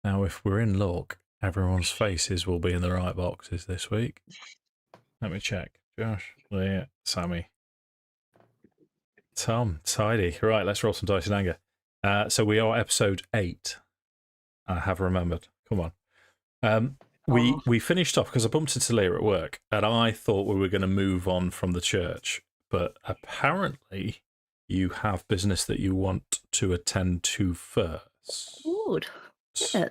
Now, if we're in luck, everyone's faces will be in the right boxes this week. Let me check. Josh, Leah, Sammi, Tom, tidy. Right, let's roll some dice in anger. So we are episode 8. I have remembered. Come on. We finished off because I bumped into Leah at work, and I thought we were going to move on from the church, but apparently you have business that you want to attend to first. Good. Yes.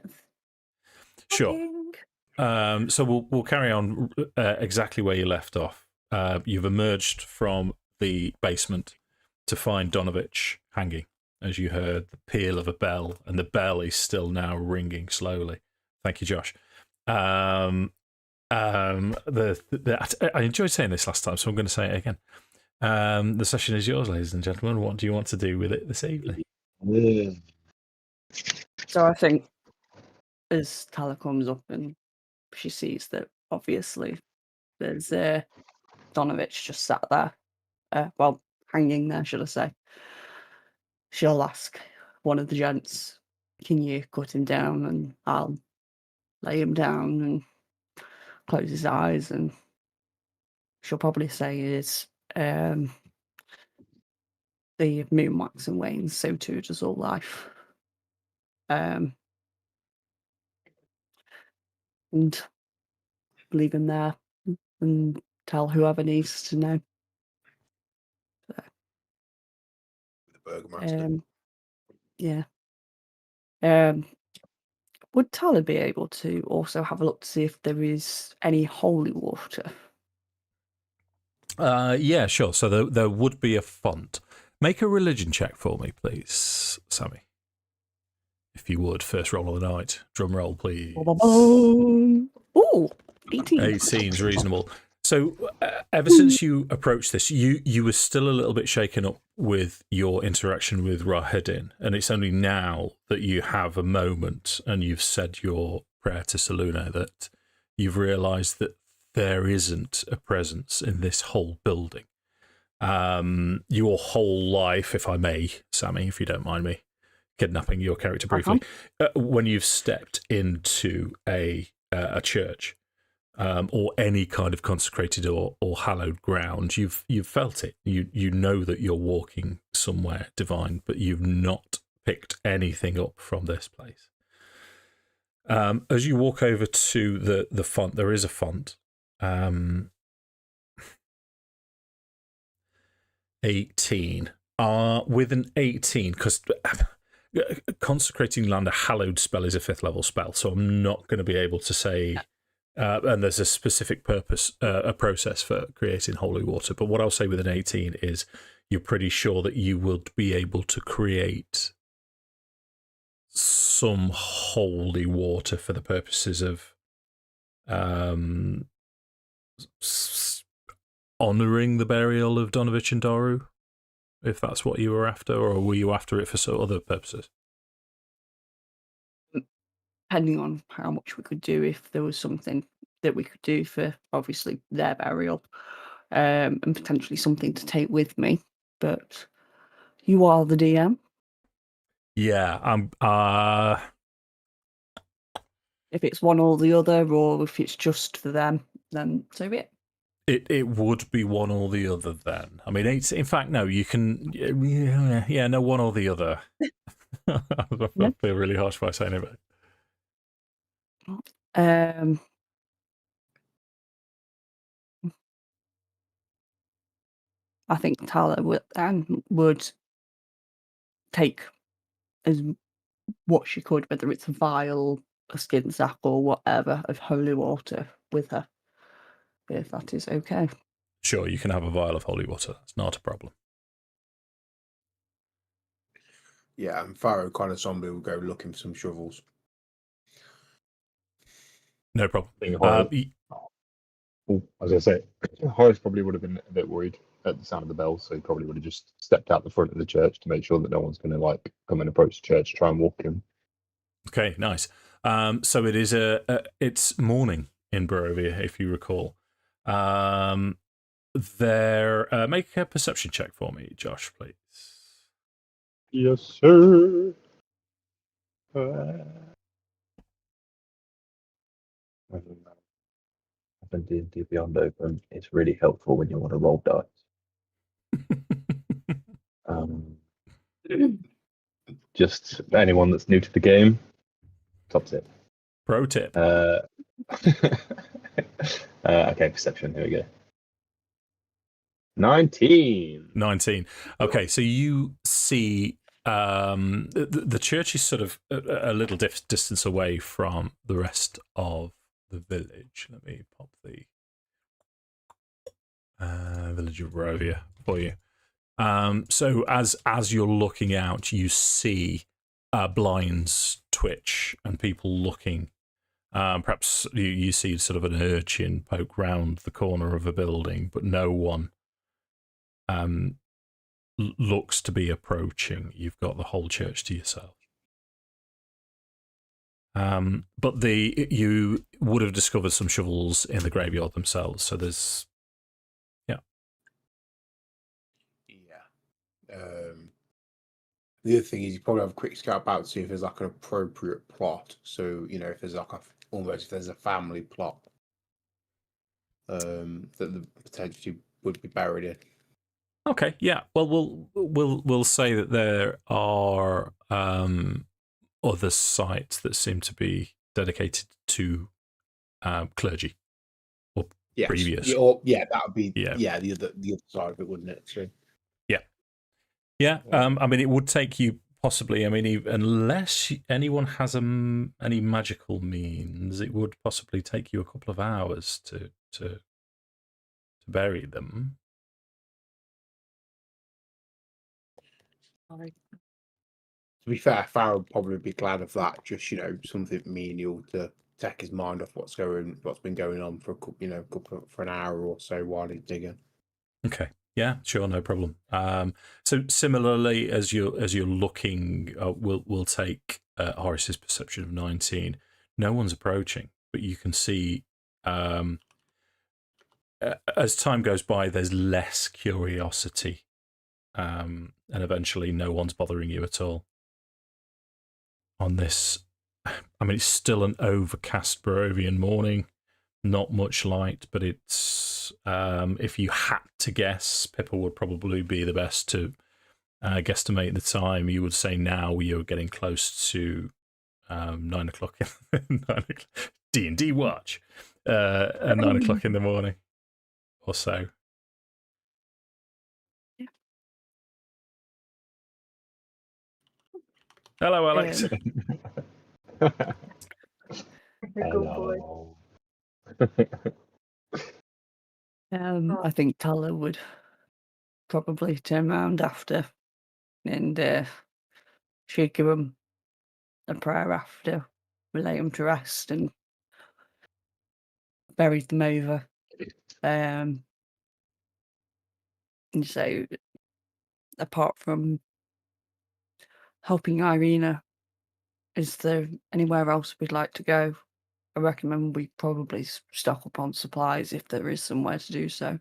Sure. So we'll carry on exactly where you left off. You've emerged from the basement to find Donovich hanging, as you heard the peal of a bell, and the bell is still now ringing slowly. Thank you, Josh. I enjoyed saying this last time, so I'm going to say it again. The session is yours, ladies and gentlemen. What do you want to do with it this evening? So I think as Tala comes up and she sees that obviously there's Donovich just sat there, hanging there, should I say. She'll ask one of the gents, can you cut him down, and I'll lay him down and close his eyes, and she'll probably say is the moon wax and wanes, so too does all life. And leave him there and tell whoever needs to know. So, The Burgomaster. Yeah. Would Tala be able to also have a look to see if there is any holy water? Yeah, sure. So there would be a font. Make a religion check for me, please, Sammi. If you would, first roll of the night. Drum roll, please. Ooh, 18. 18's reasonable. So ever since you approached this, you were still a little bit shaken up with your interaction with Rahedin, and it's only now that you have a moment and you've said your prayer to Saluna that you've realised that there isn't a presence in this whole building. Your whole life, if I may, Sammi, if you don't mind me kidnapping your character briefly, when you've stepped into a church, or any kind of consecrated or hallowed ground, you've felt it. You know that you're walking somewhere divine, but you've not picked anything up from this place. As you walk over to the font, there is a font. 18. With an 18, because consecrating land, a hallowed spell is a 5th level spell, so I'm not going to be able to say. And there's a specific purpose, a process for creating holy water. But what I'll say with an 18 is you're pretty sure that you would be able to create some holy water for the purposes of honouring the burial of Donovich and Daru, if that's what you were after, or were you after it for other purposes? Depending on how much we could do, if there was something that we could do for obviously their burial, and potentially something to take with me. But you are the DM. Yeah, if it's one or the other, or if it's just for them, then so be it. It would be one or the other then. I mean, it's, in fact, no, you can, yeah, no, one or the other. I feel really harsh by saying it, but... I think Tala would take as what she could, whether it's a vial, a skin sack, or whatever, of holy water with her, if that is okay. Sure, you can have a vial of holy water. That's not a problem. Yeah, and Farrow kind of zombie will go looking for some shovels. No problem. As I say, Horace probably would have been a bit worried at the sound of the bell, so he probably would have just stepped out the front of the church to make sure that no one's going to come and approach the church, try and walk in. Okay, nice. So it is it's morning in Barovia, if you recall. Make a perception check for me, Josh, please. Yes, sir. and D&D Beyond open. It's really helpful when you want to roll dice. Just anyone that's new to the game, top tip. Pro tip. Okay, perception. Here we go. 19. 19. Okay, so you see the church is sort of a little distance away from the rest of the village. Let me pop the village of Rovia for you. So as you're looking out, you see blinds twitch and people looking. Perhaps you see sort of an urchin poke round the corner of a building, but no one looks to be approaching. You've got the whole church to yourself. But you would have discovered some shovels in the graveyard themselves. So there's, the other thing is you probably have a quick scout about to see if there's like an appropriate plot. So if there's like if there's a family plot that the potentially would be buried in. Okay, yeah. Well, we'll say that there are other sites that seem to be dedicated to clergy or previous. that would be the other side of it, wouldn't it? So. Yeah. I mean, it would take you possibly. I mean, unless anyone has any magical means, it would possibly take you a couple of hours to bury them. To be fair, Farrell would probably be glad of that. Just something menial to take his mind off what's been going on for for an hour or so while he's digging. Okay. Yeah, sure, no problem. So similarly, as you're looking, we'll take Horace's perception of 19. No one's approaching, but you can see as time goes by, there's less curiosity, and eventually, no one's bothering you at all. On this, I mean, it's still an overcast Barovian morning. Not much light, but it's if you had to guess, Pippa would probably be the best to guesstimate the time. You would say now you're getting close to 9 o'clock. 9 o'clock. D&D watch at 9 o'clock in the morning or so. Yeah. Hello, Alex. Good boy. I think Tala would probably turn around after, and she'd give him a prayer after, we lay him to rest, and buried them over. And so, apart from helping Irina, is there anywhere else we'd like to go? I recommend we probably stock up on supplies if there is somewhere to do so.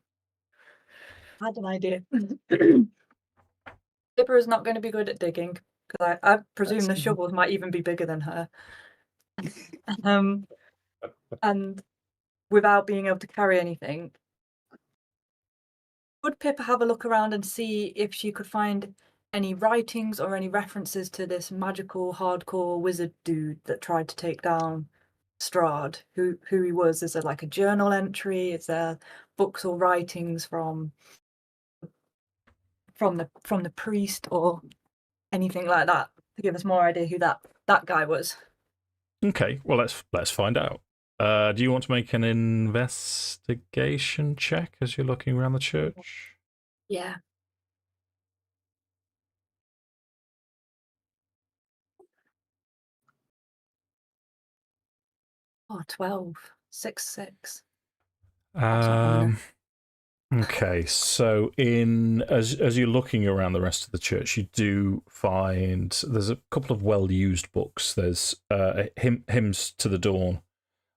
I had an idea. Pippa is not going to be good at digging, because I presume the shovels might even be bigger than her. And without being able to carry anything, would Pippa have a look around and see if she could find any writings or any references to this magical hardcore wizard dude that tried to take down Strahd, who he was? Is there like a journal entry? Is there books or writings from the priest or anything like that to give us more idea who that guy was? Okay, well let's find out. Do you want to make an investigation check as you're looking around the church? Yeah. Oh, 12. 6, 6. Okay, so as you're looking around the rest of the church, you do find there's a couple of well-used books. There's Hymns to the Dawn,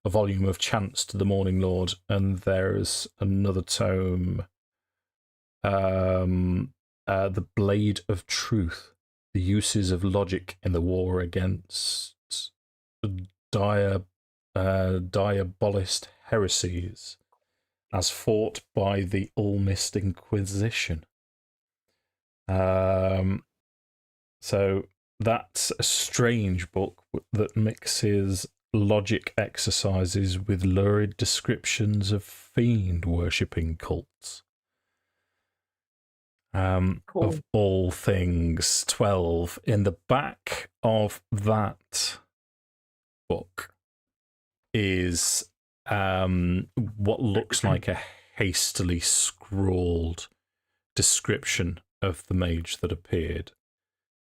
a volume of Chants to the Morning Lord, and there's another tome, The Blade of Truth, the uses of logic in the war against diabolist heresies. as fought by the All-Mist Inquisition. So that's a strange book that mixes logic exercises with lurid descriptions of fiend-worshipping cults. Cool. Of all things, 12. In the back of that book is what looks like a hastily scrawled description of the mage that appeared.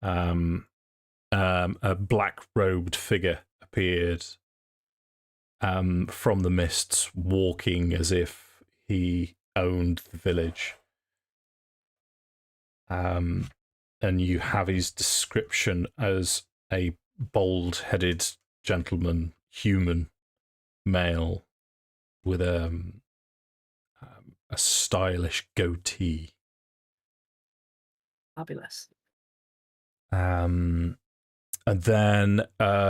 A black-robed figure appeared from the mists, walking as if he owned the village. And you have his description as a bald-headed gentleman, human male, with a stylish goatee. Fabulous. And then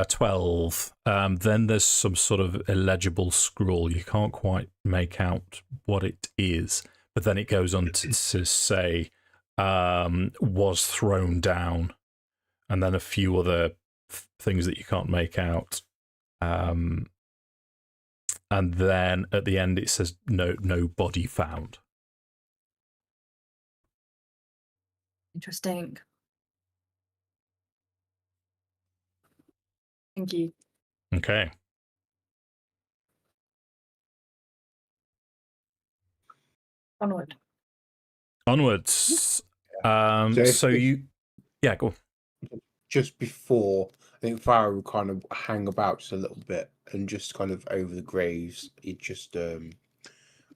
12. Then there's some sort of illegible scroll. You can't quite make out what it is, but then it goes on to say was thrown down, and then a few other things that you can't make out. And then at the end it says no body found. Interesting. Thank you. Okay. Onward. Onwards. So So if- you... Yeah, go on. Just before, I think Farrow would kind of hang about just a little bit, and just kind of over the graves, he'd just, under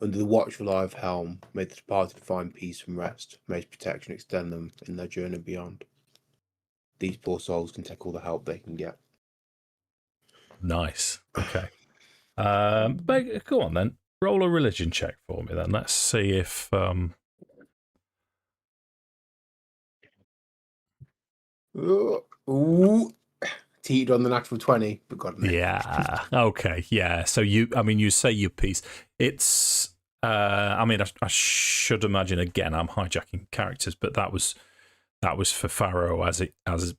the watchful eye of Helm, made the departed find peace and rest, may his protection extend them in their journey beyond. These poor souls can take all the help they can get. Nice. Okay. But go on then. Roll a religion check for me then. Let's see if... Ooh, teetered on the natural 20, but God knows. Yeah. Okay. Yeah. So you say your piece. It's. I should imagine again. I'm hijacking characters, but that was for Farrow as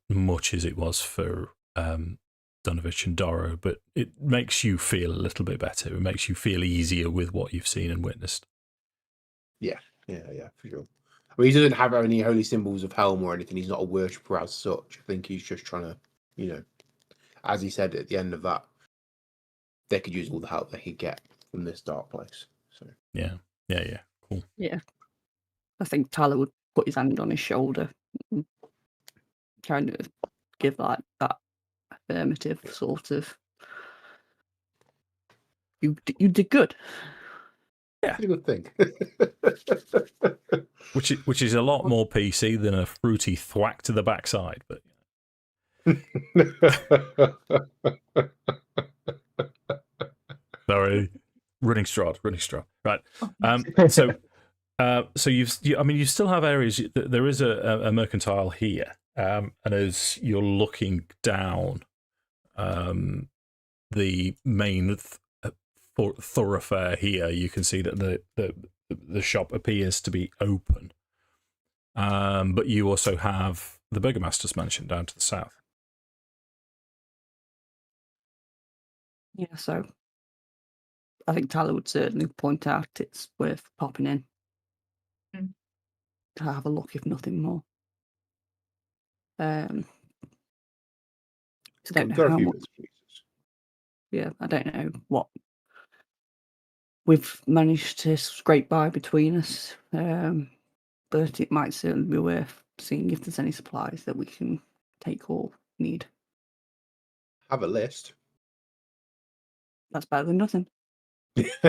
much as it was for Dunovich and Doro. But it makes you feel a little bit better. It makes you feel easier with what you've seen and witnessed. Yeah, for sure. Well, he doesn't have any holy symbols of Helm or anything. He's not a worshipper as such. I think he's just trying to, as he said at the end of that, they could use all the help they could get from this dark place. So Yeah. Cool. Yeah. I think Tala would put his hand on his shoulder and kind of give like that affirmative sort of, you did good. it's a good thing. Which is a lot more PC than a fruity thwack to the backside, but sorry, running Strahd. Right. So you still have areas. There is a mercantile here, and as you're looking down, the main thoroughfare here, you can see that the shop appears to be open. But you also have the Burgomaster's mansion down to the south. Yeah, so I think Tala would certainly point out it's worth popping in to have a look, if nothing more. I don't know Got a how few much. bits and pieces. Yeah, I don't know what we've managed to scrape by between us, but it might certainly be worth seeing if there's any supplies that we can take or need. Have a list. That's better than nothing. List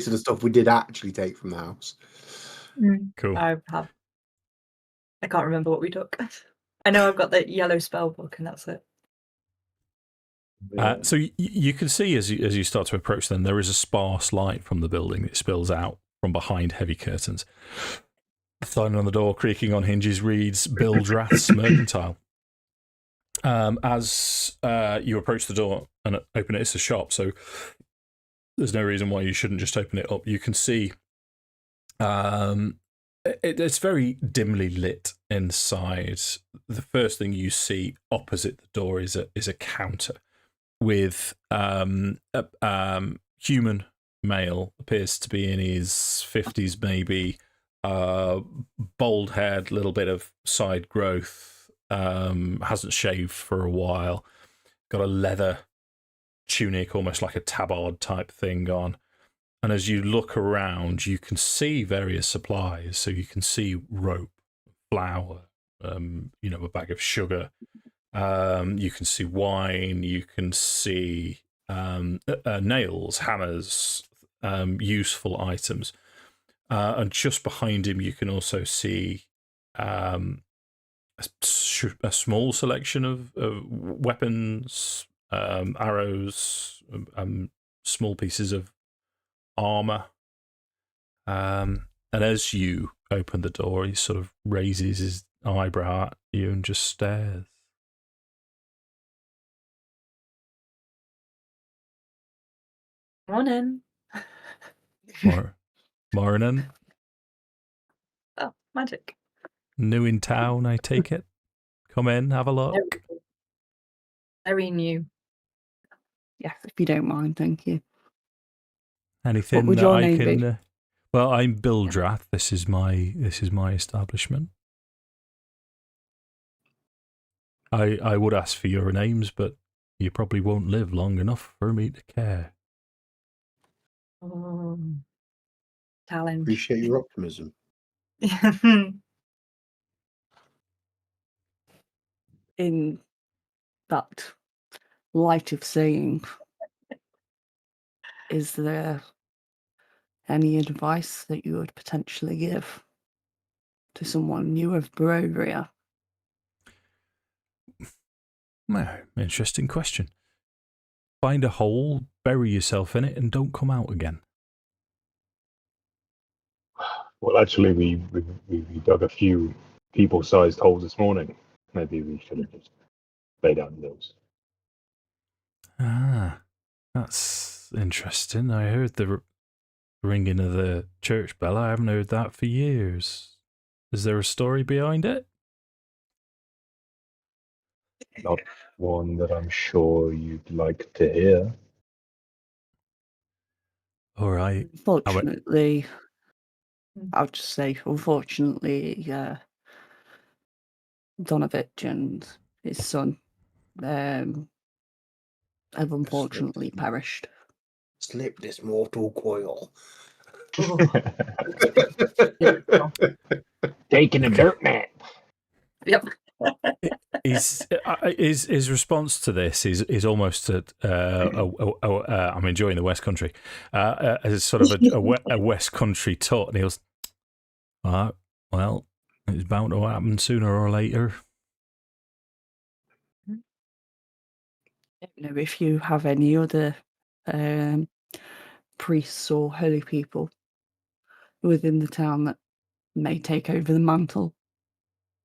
of the stuff we did actually take from the house. Cool. I can't remember what we took. I know I've got the yellow spell book, and that's it. So you can see as you start to approach them, there is a sparse light from the building that spills out from behind heavy curtains. The sign on the door, creaking on hinges, reads Bill Drath's Mercantile. As you approach the door and open it, it's a shop. So there's no reason why you shouldn't just open it up. You can see it's very dimly lit inside. The first thing you see opposite the door is a counter with a human male, appears to be in his 50s maybe, bald head, little bit of side growth, hasn't shaved for a while, got a leather tunic, almost like a tabard type thing on. And as you look around, you can see various supplies. So you can see rope, flour, a bag of sugar. You can see wine. You can see nails, hammers, useful items. And just behind him, you can also see a small selection of weapons, arrows, small pieces of armor. And as you open the door, he sort of raises his eyebrow at you and just stares. Morning. Morning. Oh, magic. New in town, I take it. Come in, have a look. Very new. Yes, if you don't mind, thank you. Anything would that your I name can? be? Well, I'm Bill Drath. This is my establishment. I would ask for your names, but you probably won't live long enough for me to care. Challenge. Appreciate your optimism. In that light of saying, is there any advice that you would potentially give to someone new of Barovia? Well, interesting question. Find a hole, bury yourself in it, and don't come out again. Well, actually, we dug a few people-sized holes this morning. Maybe we should have just laid out those. Ah, that's interesting. I heard the ringing of the church bell. I haven't heard that for years. Is there a story behind it? Not one that I'm sure you'd like to hear. All right. Unfortunately, I'll just say, unfortunately, Donovich and his son have unfortunately perished. Slip this mortal coil. Taking a dirt nap. Yep. His response to this is almost I'm enjoying the West Country, as sort of a West Country taught, and he was, well, it's bound to happen sooner or later. If you have any other priests or holy people within the town that may take over the mantle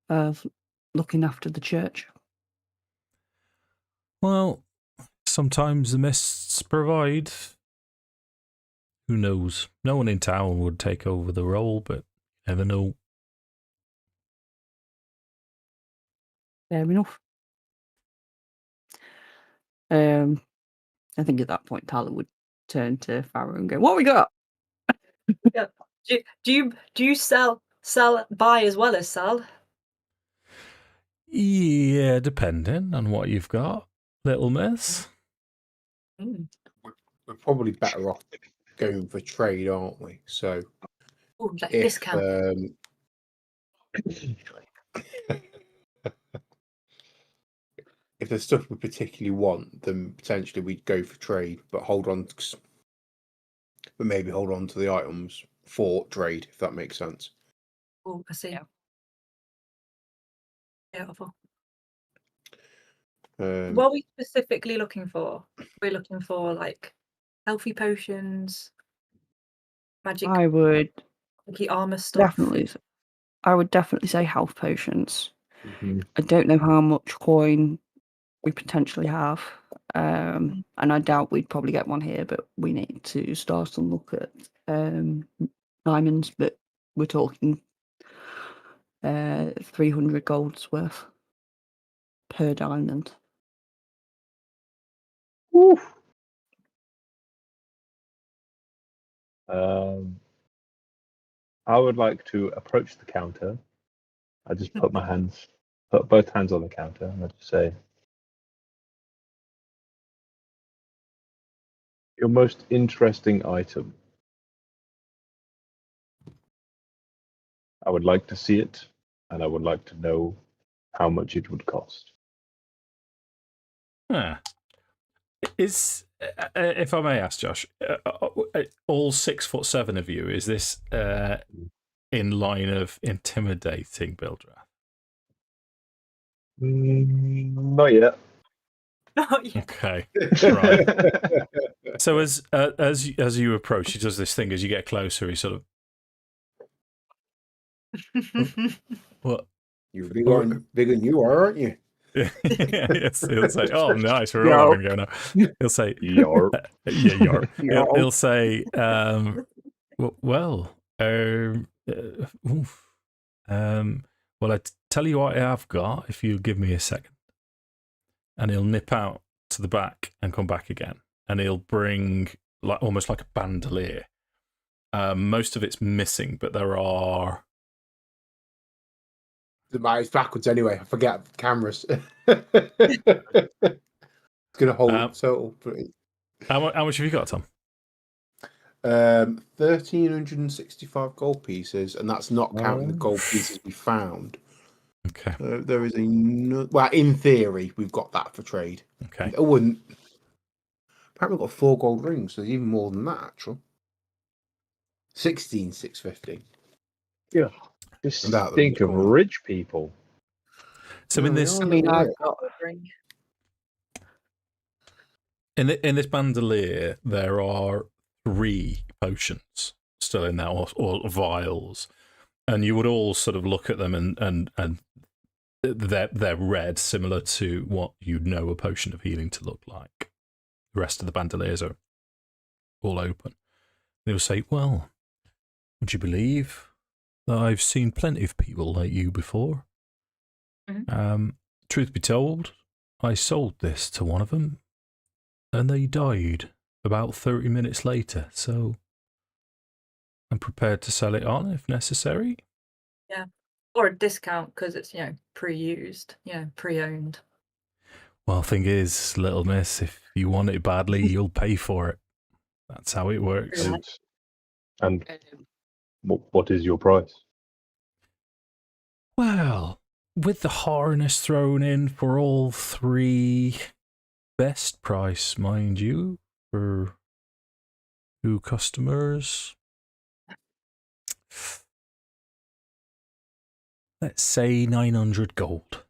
of looking after the church. Well, sometimes the mists provide. Who knows? No one in town would take over the role, but you never know. Fair enough. I think at that point Tala would turn to Farrow and go, "What we got?" Yeah. Do you sell buy as well as sell? Yeah, depending on what you've got, little miss. We're probably better off going for trade, aren't we? So, like discount. If there's stuff we particularly want, then potentially we'd go for trade, but maybe hold on to the items for trade, if that makes sense. Oh, I see. Beautiful. What are we specifically looking for? We're looking for like healthy potions, magic. I would armor stuff. I would definitely say health potions. Mm-hmm. I don't know how much coin we potentially have. And I doubt we'd probably get one here, but we need to start and look at diamonds. But we're talking 300 gold's worth per diamond. Oof. I would like to approach the counter. I just put both hands on the counter, and I just say, "Your most interesting item. I would like to see it, and I would like to know how much it would cost." Huh. Is, if I may ask, Josh, all 6'7" of you, is this in line of intimidating Bildrath? Not yet. Not yet. Okay, right. So as you approach, he does this thing. As you get closer, he sort of what? You're bigger than you are, aren't you? Yes, he'll say, "Oh, nice, we're all having a go now." He'll say, Yarp. "Yeah, yarp." He'll say, "Well, well, tell you what I've got if you give me a second." And he'll nip out to the back and come back again, and he'll bring almost like a bandolier. Most of it's missing, but there are. It's backwards anyway. I forget the cameras. It's gonna hold total. How much have you got, Tom? 1,365 gold pieces, and that's not counting the gold pieces we found. Okay. There is well, in theory, we've got that for trade. Okay. I wouldn't. Apparently, we've got 4 gold rings, so even more than that, actually. 16,650. Yeah. Just Without think them, of cool. rich people. So in this, I mean, I've got in this bandolier, there are 3 potions still in there, or vials, and you would all sort of look at them, and they're red, similar to what you know a potion of healing to look like. The rest of the bandoliers are all open. They'll say, "Well, would you believe that I've seen plenty of people like you before? Truth be told, I sold this to one of them, and they died about 30 minutes later, so I'm prepared to sell it on if necessary." Yeah. Or a discount because it's, pre-used, pre-owned. Well, thing is, little miss, if you want it badly, you'll pay for it. That's how it works. And what is your price? Well, with the harness thrown in for all 3, best price, mind you, for 2 customers. Let's say 900 gold.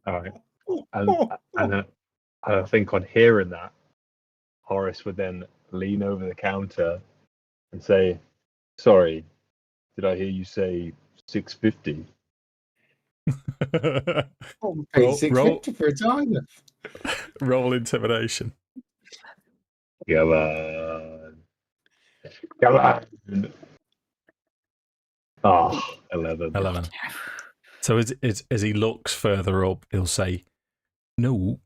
All right. And I think on hearing that, Horace would then lean over the counter and say, "Sorry, did I hear you say 650? Pay 650 for a diamond. Roll intimidation. Come on. Come on. Oh, 11. 11. So as he looks further up, he'll say, "No,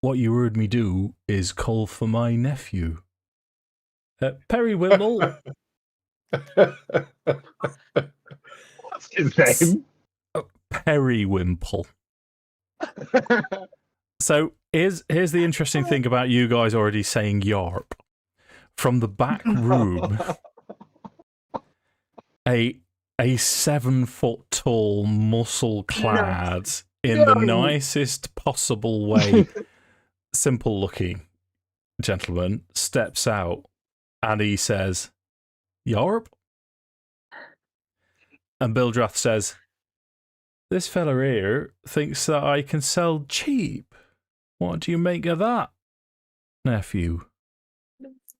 what you heard me do is call for my nephew. Periwinkle." What's his name? Periwinkle. So here's the interesting thing about you guys already saying yarp. From the back room, a 7-foot tall, muscle clad, in the nicest possible way, simple looking gentleman steps out, and he says, "Yarp?" And Bildrath says, "This fella here thinks that I can sell cheap. What do you make of that, nephew?"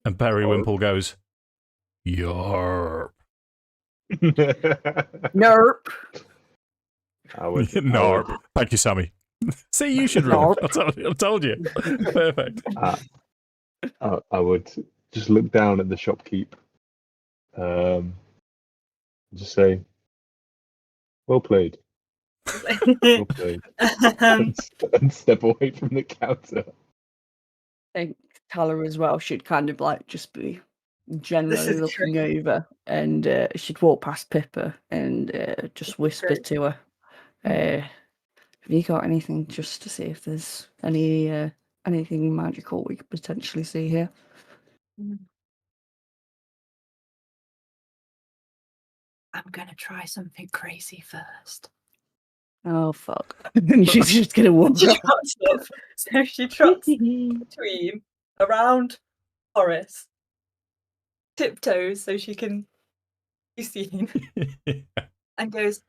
And Periwinkle goes, "Yarp." Nerp. Narp. Thank you, Sammi. See, you should roll. I told you. Perfect. I would just look down at the shopkeep. Just say, "Well played, well played," and step away from the counter. I think Tala as well should kind of like just be generally is looking over, and she'd walk past Pippa and just whisper Great. to her, "Have you got anything just to see if there's anything magical we could potentially see here?" I'm gonna try something crazy first. Oh fuck! And she's just gonna walk She off. trots up. So she trots between around Horace, tiptoes so she can be seen, and goes,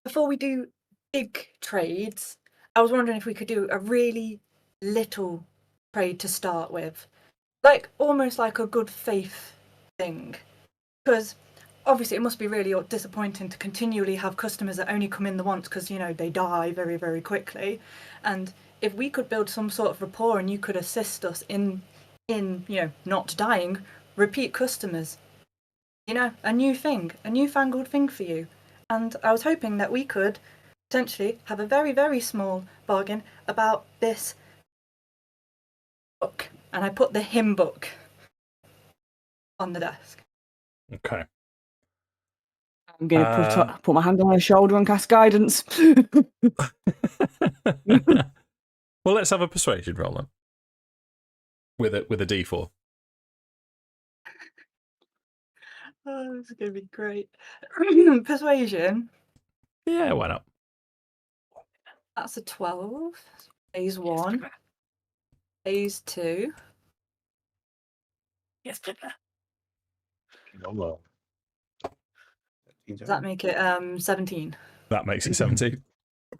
before we do big trades, I was wondering if we could do a really little trade to start with. Like, almost like a good faith thing. Because obviously it must be really disappointing to continually have customers that only come in the once because, you know, they die very, very quickly. And if we could build some sort of rapport and you could assist us in you know, not dying, repeat customers, you know, a newfangled thing for you. And I was hoping that we could potentially have a very, very small bargain about this book. And I put the hymn book on the desk. Okay. I'm gonna put my hand on her shoulder and cast guidance. Well, let's have a persuasion roll then. With a D4. Oh, this is going to be great. Persuasion. Yeah, why not? That's a 12. Phase 1. Phase 2. Yes, Pippa. Does that make it 17? That makes it 17.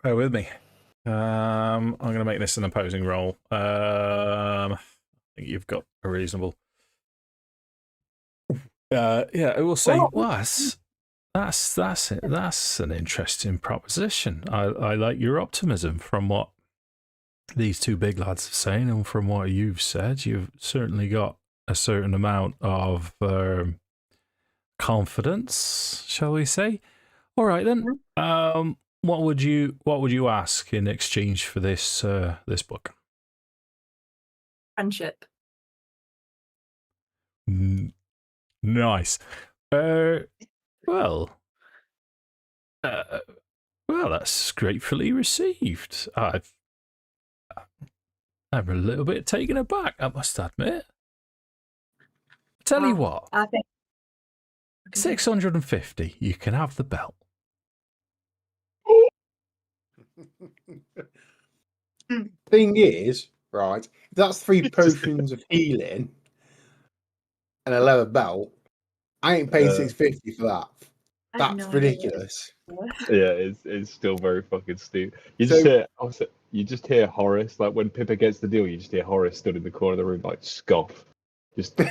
Bear with me. I'm going to make this an opposing roll. I think you've got a reasonable. Yeah, I will say, well, that's an interesting proposition. I like your optimism from what these two big lads are saying, and from what you've said. You've certainly got a certain amount of confidence, shall we say? All right then. What would you ask in exchange for this this book? Friendship. Nice. Well, that's gratefully received. I'm a little bit taken aback, I must admit. Tell you what, I think 650. You can have the belt. Thing is, right, if that's 3 potions of healing and a leather belt, I ain't paying 650 for that. I have That's no idea. ridiculous. Yeah, it's still very fucking stupid. You just hear Horace, like when Pippa gets the deal, you just hear Horace stood in the corner of the room like scoff. Just Can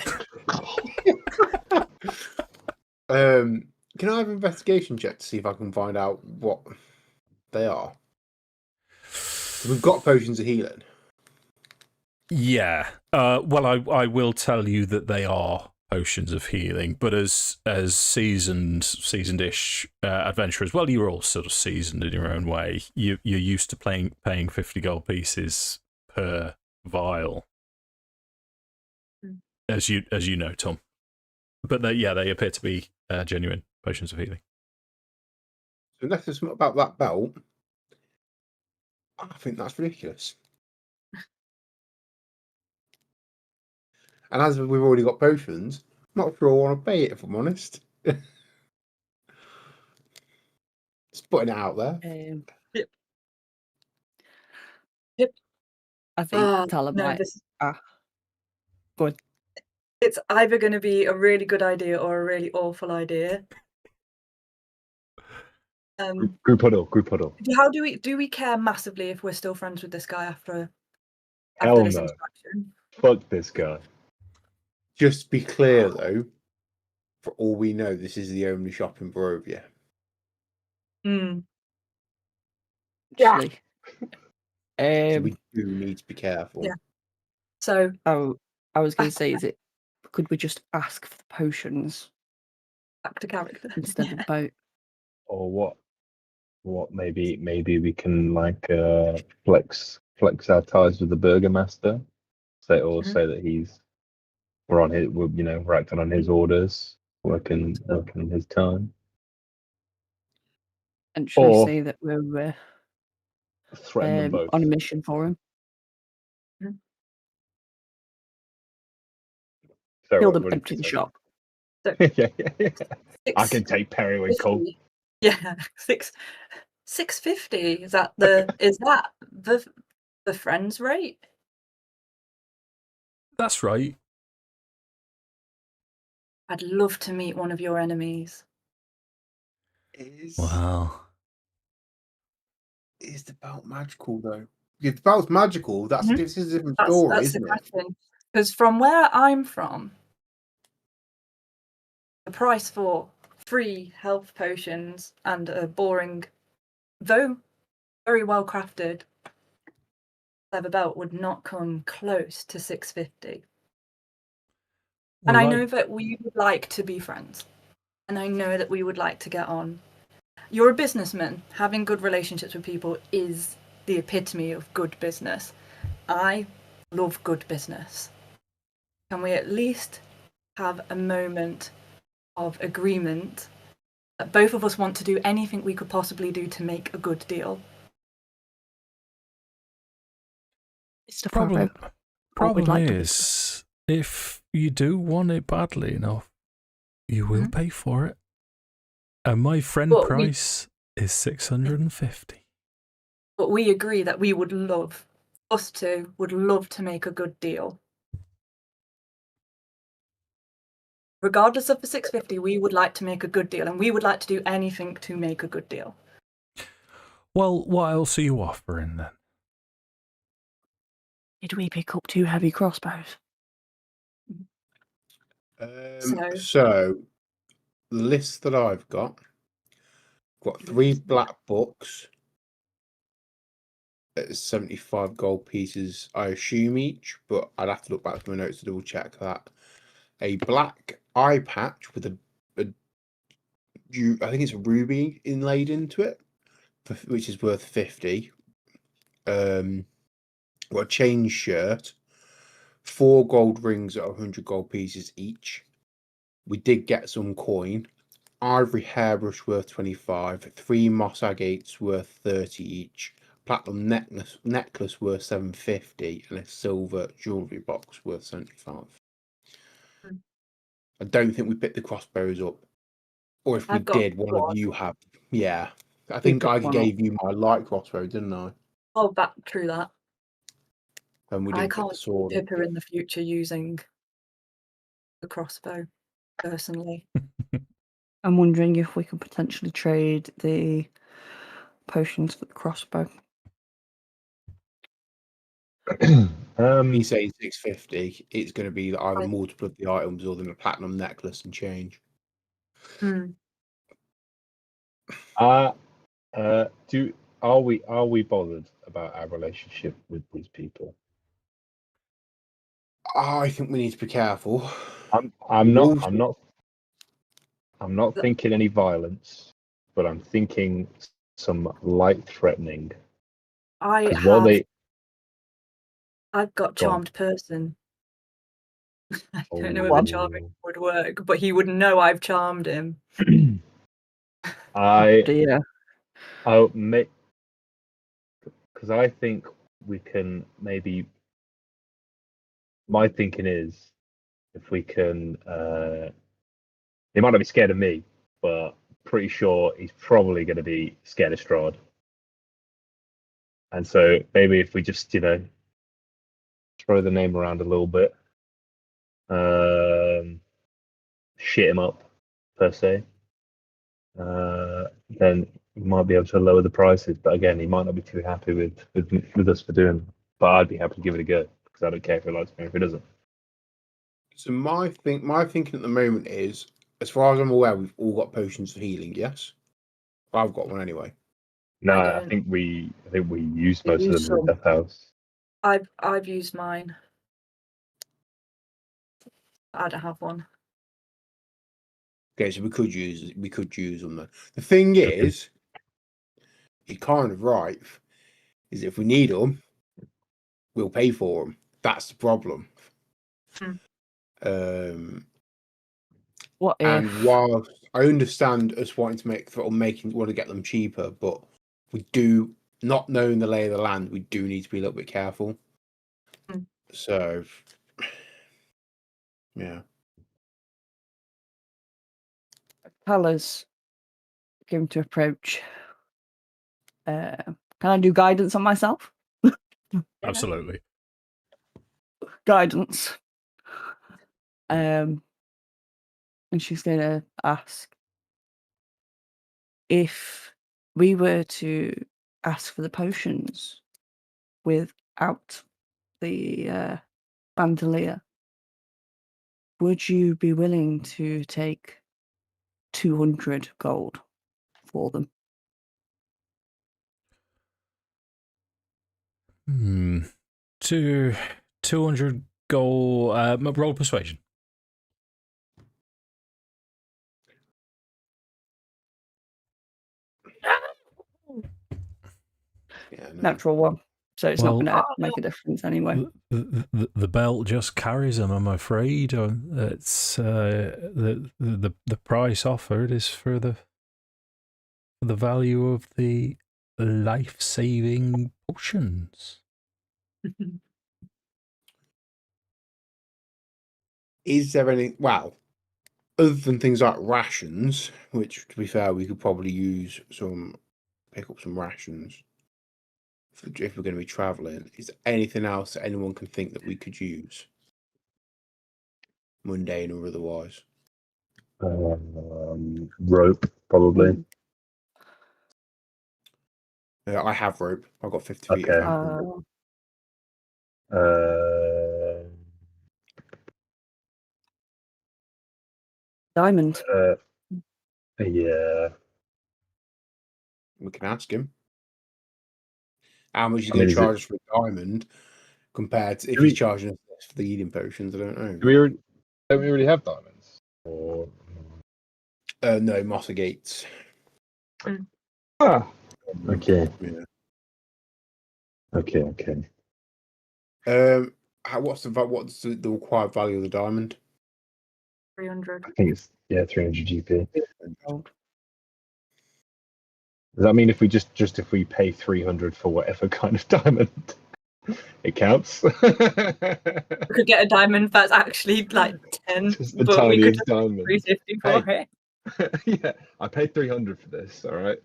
I have an investigation check to see if I can find out what they are? We've got potions of healing. Yeah. Well, I will tell you that they are potions of healing, but as seasoned-ish adventurers, well, you're all sort of seasoned in your own way. You're used to paying 50 gold pieces per vial, as you know, Tom. But they appear to be genuine potions of healing. So unless there's something about that belt, I think that's ridiculous. And as we've already got potions, I'm not sure I want to pay it, if I'm honest. Just putting it out there. Yep. I think Tala no, might. this Good. it's either going to be a really good idea or a really awful idea. group huddle. How do we care massively if we're still friends with this guy after Hell this no. interaction? Fuck this guy. Just to be clear, though, for all we know, this is the only shop in Barovia. actually. So we do need to be careful. Yeah. So I was going to say, could we just ask for the potions back to character. instead of boat? Or what maybe we can like flex our ties with the burgomaster, say that we're acting on his orders, working his time. And should we Or say that we're threaten them both. on a mission for him? Sorry, Kill what them, did you empty the say? shop. So yeah. I can take periwinkle. 650. Yeah, 650. Is that the friends rate? That's right. I'd love to meet one of your enemies. Wow. Is the belt magical though? If the belt's magical, this is a different story, That's isn't the it? question. Because from where I'm from, the price for 3 health potions and a boring, though very well crafted, leather belt would not come close to 650. And I know that we would like to be friends. And I know that we would like to get on. You're a businessman. Having good relationships with people is the epitome of good business. I love good business. Can we at least have a moment of agreement that both of us want to do anything we could possibly do to make a good deal? Mr. Problem like is, if you do want it badly enough, you will pay for it. And my friend price is 650. But we agree that us two would love to make a good deal. Regardless of the 650, we would like to make a good deal, and we would like to do anything to make a good deal. Well, what else are you offering then? Did we pick up 2 heavy crossbows? So the list that I've got 3 black books at 75 gold pieces, I assume each, but I'd have to look back to my notes to double check that. A black eye patch with I think it's a ruby inlaid into it, which is worth 50. Got a chain shirt, 4 gold rings at 100 gold pieces each. We did get some coin. Ivory hairbrush worth 25, 3 moss agates worth 30 each, platinum necklace worth 750, and a silver jewellery box worth 75. I don't think we picked the crossbows up. Or if we did, one of you have. Yeah. I think I gave you my light crossbow, didn't I? Oh, true that. And we didn't get the sword. I can't see Pippa in the future using the crossbow, personally. I'm wondering if we could potentially trade the potions for the crossbow. He says 650. It's going to be either multiple of the items or then a platinum necklace and change. Are we bothered about our relationship with these people? I think we need to be careful. I'm not thinking any violence, but I'm thinking some light threatening. I've got charmed person. I don't know if charming would work, but he would know I've charmed him. Dear. Because I think we can maybe. My thinking is, if we can, he might not be scared of me, but pretty sure he's probably going to be scared of Strahd. And so maybe if we just, throw the name around a little bit, shit him up per se, then we might be able to lower the prices. But again, he might not be too happy with us for doing it. But I'd be happy to give it a go because I don't care if he likes me or if he doesn't. So my thinking at the moment is, as far as I'm aware, we've all got potions of healing. Yes, I've got one anyway. No, I don't. think we used You most of used them in the some. death house. I've used mine. I don't have one. Okay, so we could use them. Then. The thing is, you're kind of right. Is if we need them, we'll pay for them. That's the problem. What And if? whilst I understand us wanting to want to get them cheaper, but we do not knowing the lay of the land, we do need to be a little bit careful. So, yeah. Tala's going to approach. Can I do guidance on myself? Absolutely. Guidance. And she's going to ask if we were to ask for the potions without the bandolier, would you be willing to take 200 gold for them? 200 gold. Roll persuasion. Yeah, no. Natural one. So it's Well, not going to make a difference anyway. The belt just carries them. I'm afraid. It's the price offered is for the value of the life-saving potions. Is there any? Well, other than things like rations, which to be fair, we could probably pick up some rations if we're going to be traveling. Is there anything else that anyone can think that we could use, mundane or otherwise? Rope, probably. I have rope. I've got 50 feet Okay. of hemp. Diamond. Yeah. We can ask him how much he's I going mean, to charge us for a diamond compared to if he's charging us for the eating potions. I don't know. Don't we already have diamonds? Or No, Mossa Gates. ah, okay. Yeah. Okay. What's the required value of the diamond? 300. I think it's 300 GP. Gold. Does that mean if we if we pay 300 for whatever kind of diamond, it counts? We could get a diamond that's actually like 10, Just the but we could tiniest diamond. 350 for it. Yeah, I paid 300 for this. All right,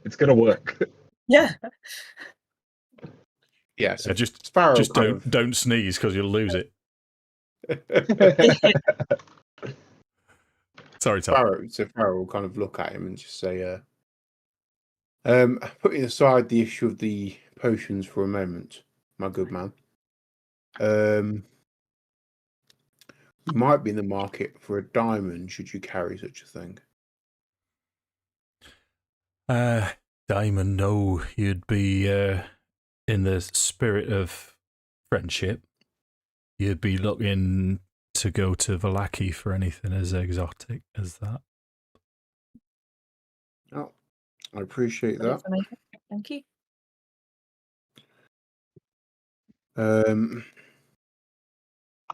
it's gonna work. Yeah. Yeah, so just Sparrow just don't sneeze because you'll lose it. Sorry, Tom. Farrowwood will kind of look at him and just say, putting aside the issue of the potions for a moment, my good man. We might be in the market for a diamond should you carry such a thing. Diamond, no, you'd be in the spirit of friendship. You'd be looking to go to Vallaki for anything as exotic as that. Oh, I appreciate that. Thank you.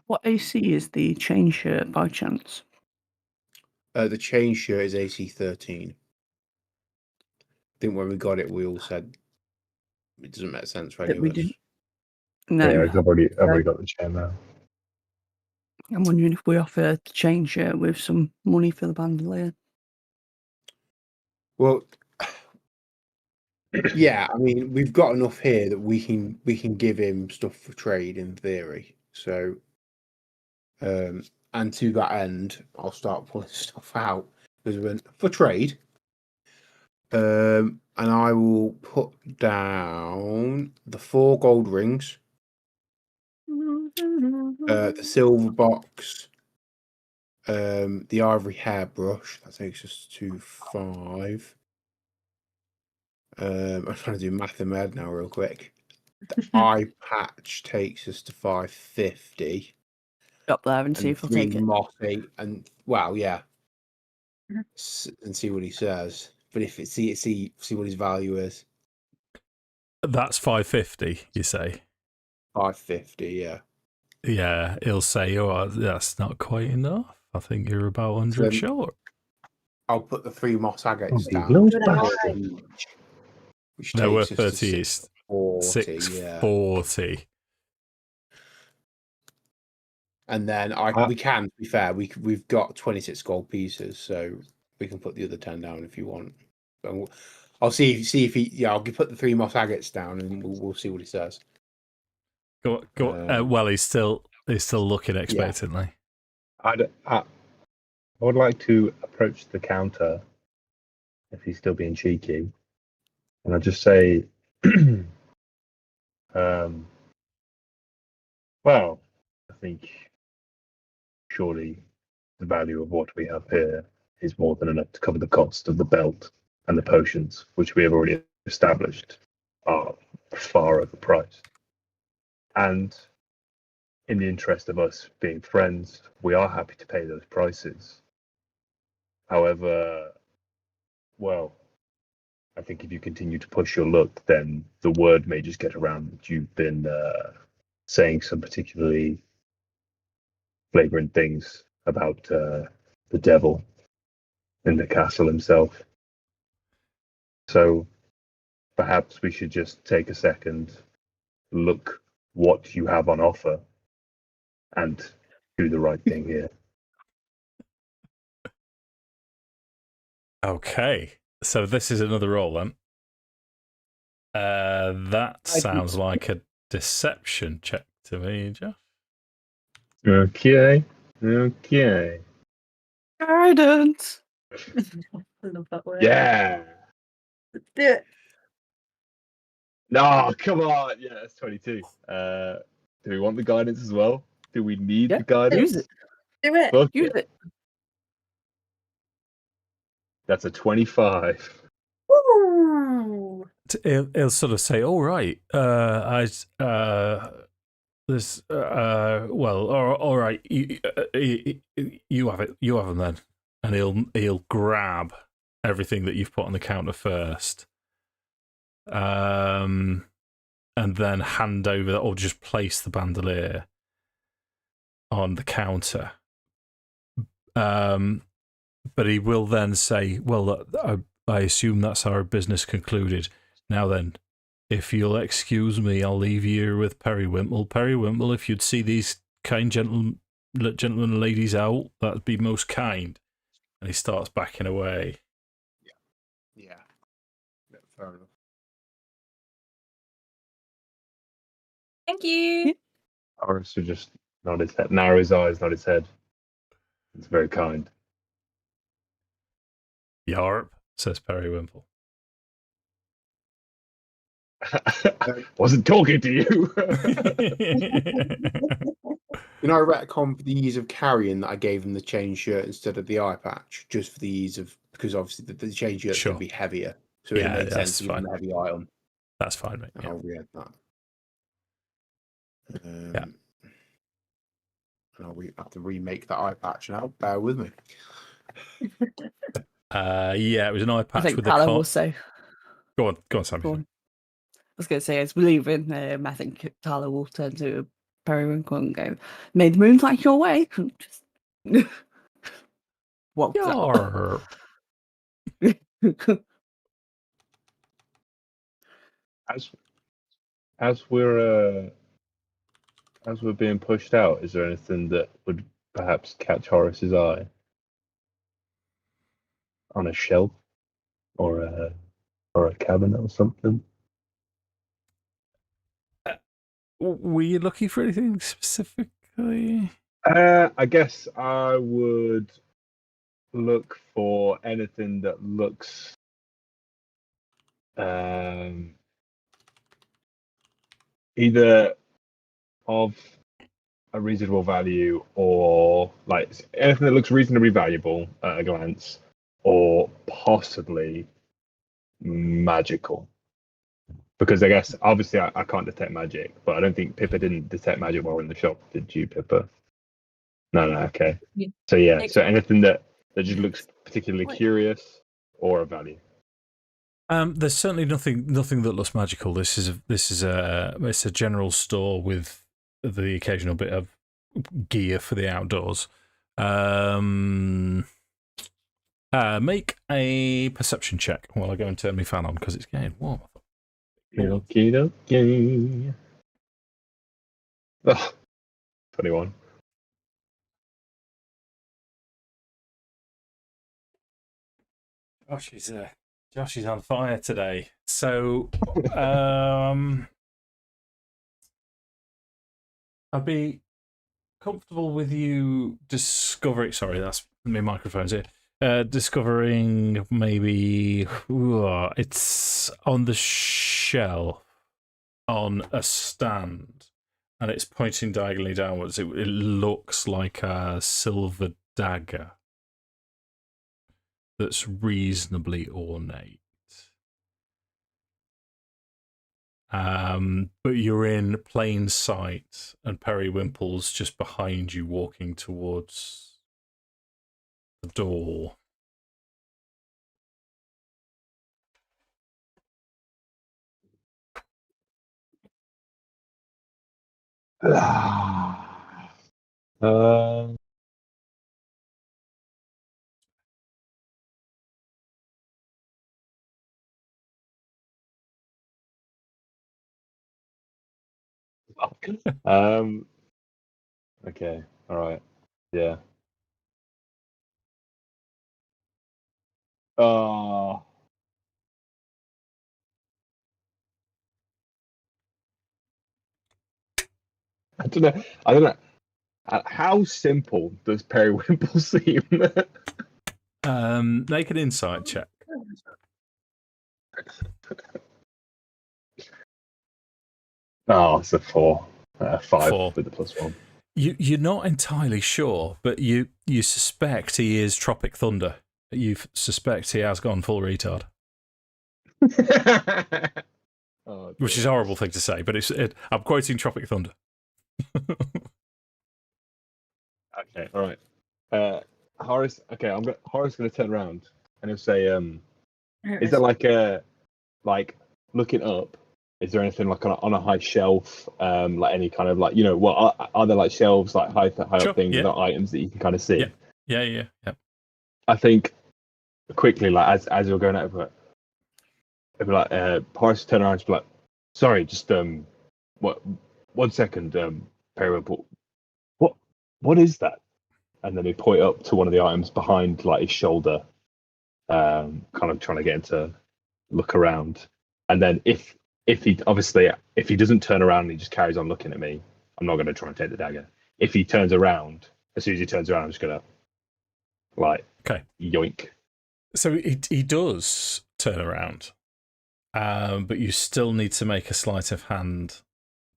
What AC is the chain shirt by chance? The chain shirt is AC 13. I think when we got it, we all said it doesn't make sense for any That of we us. didn't. No. Yeah, I've already got the chair now. I'm wondering if we offer the chain shirt with some money for the bandolier. Well, yeah, I mean, we've got enough here that we can give him stuff for trade in theory. So, and to that end, I'll start pulling stuff out for trade. And I will put down the 4 gold rings, the silver box, the ivory hairbrush. That takes us to 5. I'm trying to do math in my head now, real quick. The eye patch takes us to 550. Up there and see And if he'll 3 take it. moss 8, and well, yeah, Mhm. and see what he says. But if it see what his value is. That's 550, you say? 550, yeah. Yeah, he'll say, oh, that's not quite enough. I think you're about 100 then- short. I'll put the 3 moss agates Oh, down. you to little 30 each, which There were takes us to 30 each. 640, yeah. 640. And then we can, to be fair, we've got 26 gold pieces, so we can put the other 10 down if you want. But I'll see if he. Yeah, I'll put the 3 moss agates down, and we'll see what he says. Go. Well, he's still looking expectantly. I would like to approach the counter if he's still being cheeky, and I'll just say, well, I think surely the value of what we have here is more than enough to cover the cost of the belt and the potions, which we have already established are far overpriced. And in the interest of us being friends, we are happy to pay those prices. However, well, I think if you continue to push your luck, then the word may just get around that you've been saying some particularly flagrant things about the devil in the castle himself. So perhaps we should just take a second, look what you have on offer, and do the right thing here. Okay, so this is another roll then. That sounds like a deception check to me, Jeff. Okay. Guidance. I love that word. Yeah. Do it. No, come on. Yeah, that's 22. Do we want the guidance as well? Do we need Yeah, the guidance? use it. Do it. Fuck Use it. it. That's a 25. Ooh. He'll sort of say, "All right, this, well, all right, you have it, you have them then," and he'll grab everything that you've put on the counter first, and then hand over or just place the bandolier on the counter. But he will then say, "Well, I assume that's our business concluded. Now then, if you'll excuse me, I'll leave you here with Periwinkle. Periwinkle, if you'd see these kind gentlemen and ladies out, that'd be most kind." And he starts backing away. Yeah, fair enough. Thank you. Horace would just nod his head, narrow his eyes, nod his head. It's very kind. "Yarp," says Periwinkle. Wasn't talking to you. You know, I retcon for the ease of carrying that I gave him the chain shirt instead of the eye patch, just for the ease of, because obviously the chain shirt's Sure. going to be heavier, so Yeah, it made that's sense to give him fine. the heavy item. That's fine, mate. Yeah. I'll re-add that. Yeah. And I'll have to remake that eye patch now. Bear with me. Yeah, it was an eye I patch think with Tala the will say. Go on, Sammy. Go on. I was going to say, as we leave in, I think Tala will turn to Periwinkle and go, "May the moon light your way." Just walks out. Yarp. As we're being pushed out, is there anything that would perhaps catch Horace's eye on a shelf or a cabinet or something? Were you looking for anything specifically? I guess I would look for anything that looks either of a reasonable value or like anything that looks reasonably valuable at a glance, or possibly magical. Because I guess obviously I can't detect magic, but I don't think Pippa didn't detect magic while we're in the shop, did you, Pippa? No, okay. Yeah. So yeah, so Excellent. anything that just looks particularly Wait. curious or of value. There's certainly nothing that looks magical. It's a general store with the occasional bit of gear for the outdoors. Make a perception check while I go and turn my fan on because it's getting warm. Okay. Oh, 21. Josh is on fire today. So, I'd be comfortable with you discovering. Sorry, that's my microphone's here. Discovering maybe it's on the shelf on a stand, and it's pointing diagonally downwards. It looks like a silver dagger that's reasonably ornate. But you're in plain sight, and Periwimple's just behind you, walking towards the door. Okay, all right, yeah. Oh, I don't know. How simple does Periwimple seem? Make an insight check. Oh, it's a 4. 5 4. with the +1. You're not entirely sure, but you suspect he is Tropic Thunder. You suspect he has gone full retard. Oh, Which is a horrible thing to say, but I'm quoting Tropic Thunder. Okay, all right. Horace. Okay, Horace going to turn around and he'll say, "Is there like looking up? Is there anything like on a high shelf, like any kind of like what are there like shelves like high Sure, up things yeah. with items that you can kind of see?" Yeah. I think quickly, like as you're going over it, it'd be like Horace turn around and be like, "Sorry, just 1 second, Periwinkle. What is that?" And then he point up to one of the items behind like his shoulder, kind of trying to get him to look around. And then if he doesn't turn around and he just carries on looking at me, I'm not going to try and take the dagger. If he turns around, as soon as he turns around, I'm just going to yoink. So he does turn around, but you still need to make a sleight of hand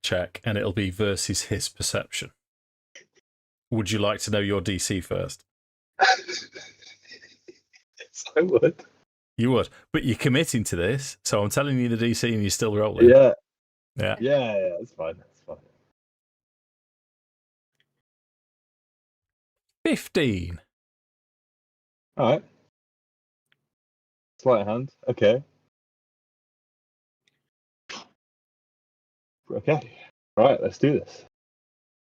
check, and it'll be versus his perception. Would you like to know your DC first? Yes, I would. You would, but you're committing to this, so I'm telling you the DC, and you're still rolling. Yeah. Yeah. That's fine. 15. All right. Sleight of hand. Okay. Okay. All right. Let's do this.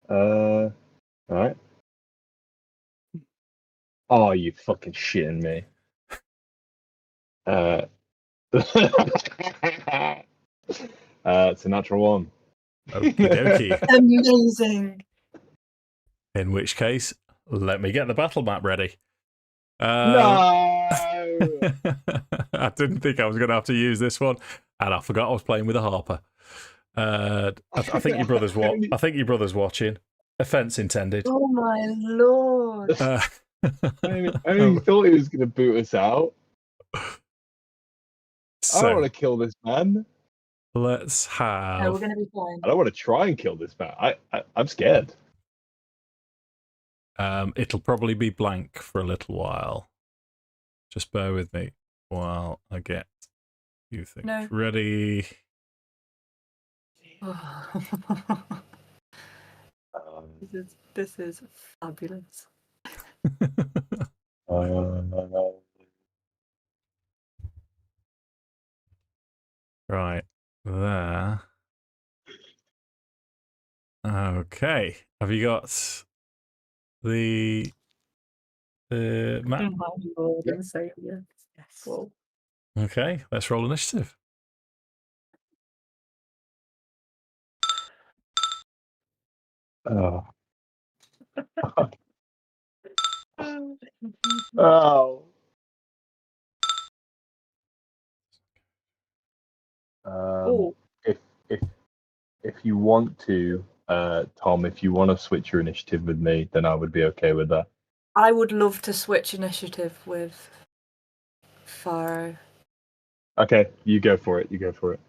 All right. Oh, you fucking shitting me. It's a natural 1. Okie dokie. Amazing. In which case, let me get the battle map ready. No. I didn't think I was going to have to use this one, and I forgot I was playing with a harper. I think your brother's I think your brother's watching. Offense intended. Oh my lord. I only thought he was going to boot us out. So, I don't want to kill this man. Let's have. We're going to be fine. I don't want to try and kill this man. I'm scared. It'll probably be blank for a little while. Just bear with me while I get You think No. ready? This is fabulous. Right there. Okay. Have you got the map? Yeah. Yes. Whoa. Okay, let's roll initiative. Oh. Oh. Oh. If you want to, Tom, if you want to switch your initiative with me, then I would be okay with that. I would love to switch initiative with Farrow. Okay, you go for it. You go for it.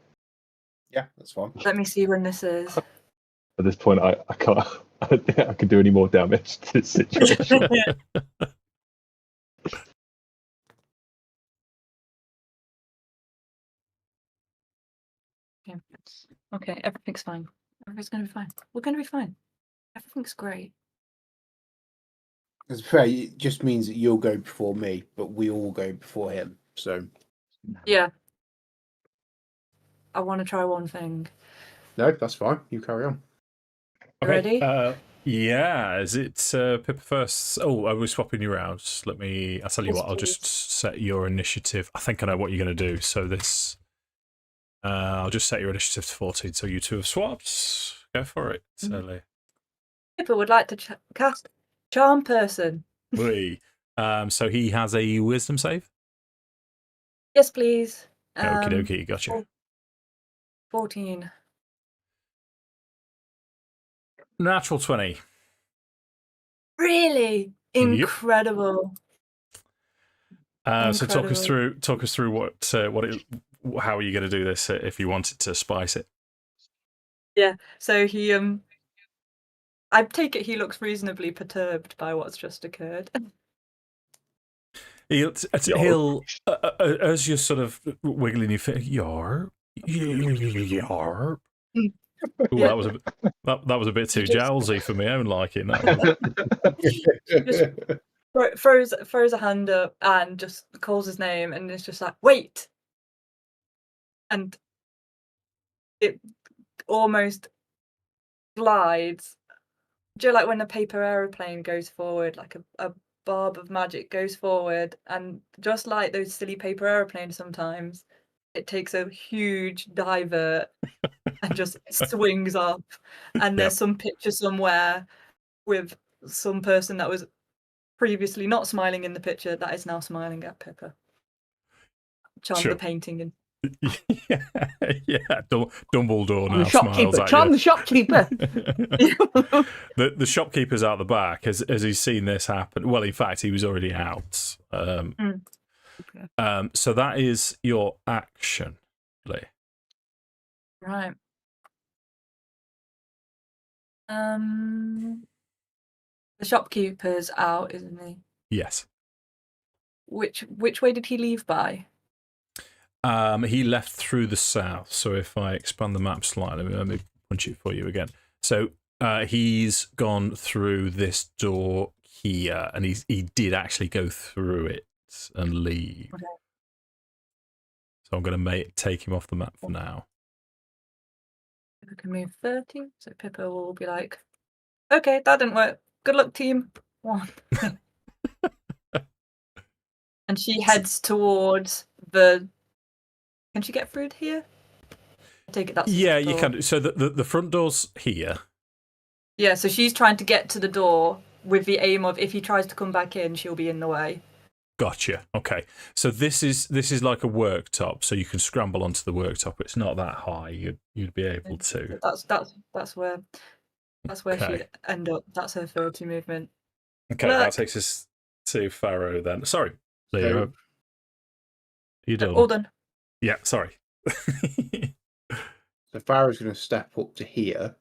Yeah, that's fine. Let me see when this is. At this point, I can't. I don't think I can do any more damage to this situation. Okay, everything's fine. Everything's going to be fine. We're going to be fine. Everything's great. It's fair. It just means that you'll go before me, but we all go before him. So Yeah. I want to try one thing. no, that's fine. You carry on. Ready? Yeah. Is it Pippa first? Oh, I was swapping you around. Just I'll tell you Yes, what. I'll just set your initiative. I think I know what you're going to do. So this. I'll just set your initiative to 14. So you two have swapped. Go for it. Leah. Pippa would like to cast Charm Person. Whee. So he has a wisdom save. Yes, please. Okie dokie, gotcha. 14. Natural 20. Really? Yep. Incredible. So talk us Incredible. through how are you going to do this if you wanted to spice it? Yeah. So he I take it he looks reasonably perturbed by what's just occurred. He'll as you're sort of wiggling your feet, yarp. Ooh, Yeah. that was a bit too Just- jowsy for my own liking. That was. throws a hand up and just calls his name and it's just like, wait. And it almost glides. Do you like when a paper aeroplane goes forward, like a barb of magic goes forward, and just like those silly paper aeroplanes sometimes, it takes a huge divert and just swings up. And there's some picture somewhere with some person that was previously not smiling in the picture that is now smiling at Pippa. Charm the painting and yeah. Dumbledore now The shopkeeper. smiles at Charm you. the shopkeeper. The shopkeeper's out the back as he's seen this happen. Well, in fact, he was already out. So that is your action, Leah. right. The shopkeeper's out, isn't he? Yes. Which way did he leave by? He left through the south. So if I expand the map slightly, let me punch it for you again. So he's gone through this door here, and he did actually go through it and leave. Okay. So I'm going to take him off the map for now. Pippa can move 30, so Pippa will be like, okay, that didn't work. Good luck, team. 1. And she heads towards the... Can she get through here? I take it that's Yeah, the you door. can. So the front door's here. Yeah, so she's trying to get to the door with the aim of if he tries to come back in, she'll be in the way. Gotcha. Okay. So this is like a worktop, so you can scramble onto the worktop. It's not that high. You'd be able to. That's where she'd end up. That's her 30 movement. Okay, Look. that takes us to Farrow then. Sorry, Leah. You done? All done. Yeah, sorry. So Farrow's going to step up to here.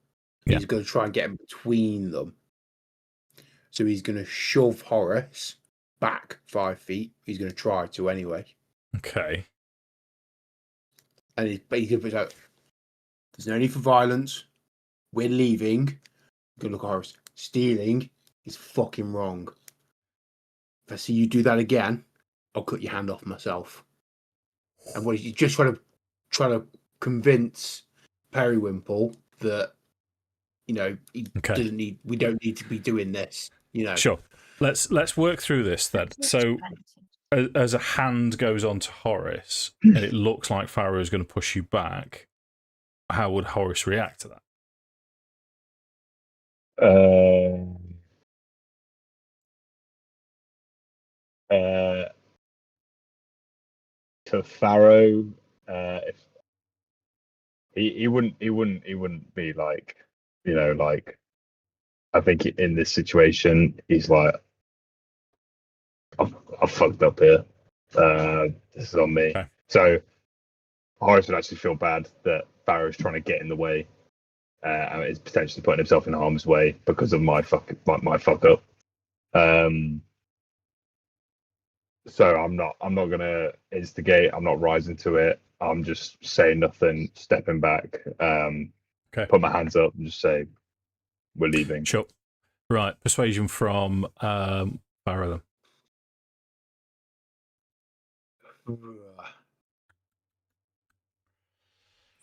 Yeah. He's going to try and get in between them. So he's going to shove Horace back 5 feet. He's going to try to anyway. Okay. And he puts out, there's no need for violence. We're leaving. Good look, Horace. Stealing is fucking wrong. If I see you do that again, I'll cut your hand off myself. And what he's just trying to convince Periwinkle that, you know, he doesn't need. We don't need to be doing this. You know. Sure. Let's work through this then. So, as a hand goes on to Horace, and it looks like Farrow is going to push you back, how would Horace react to that? To Farrow, if he wouldn't be like, you know, like, I think in this situation he's like, I've fucked up here. This is on me. Okay. So Horace would actually feel bad that Farrow's trying to get in the way, and is potentially putting himself in harm's way because of my fuck up. So I'm not gonna instigate. I'm not rising to it. I'm just saying nothing, stepping back, put my hands up, and just say, "We're leaving." Sure. Right. Persuasion from Farrow then.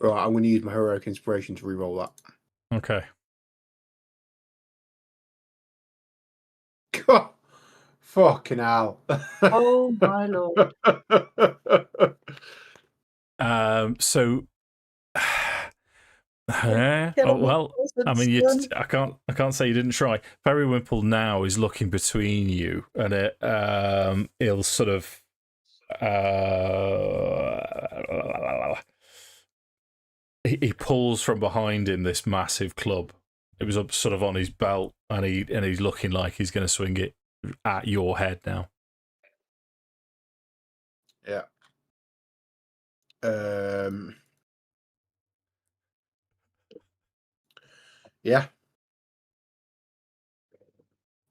Right, I'm going to use my heroic inspiration to re-roll that. Okay. God, fucking hell. Oh my lord. So, well, I mean, I can't say you didn't try. Periwinkle now is looking between you, and he'll sort of he pulls from behind him this massive club. It was up sort of on his belt, and he's looking like he's going to swing it at your head now. Yeah. Yeah.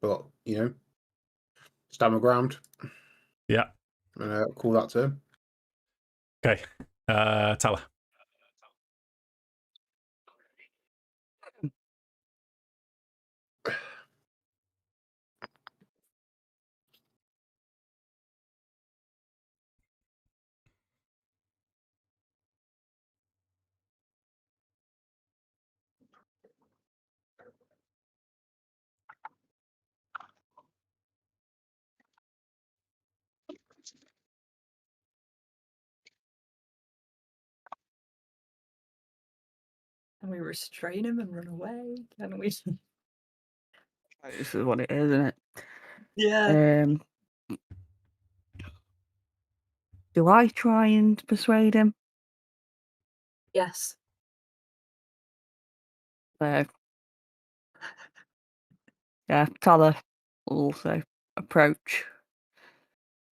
But, you know, stand my ground. Yeah. And call that turn. Okay. Tala. Can we restrain him and run away? Can we? This is what it is, isn't it? Yeah. Do I try and persuade him? Yes. Yeah, Tala will also approach,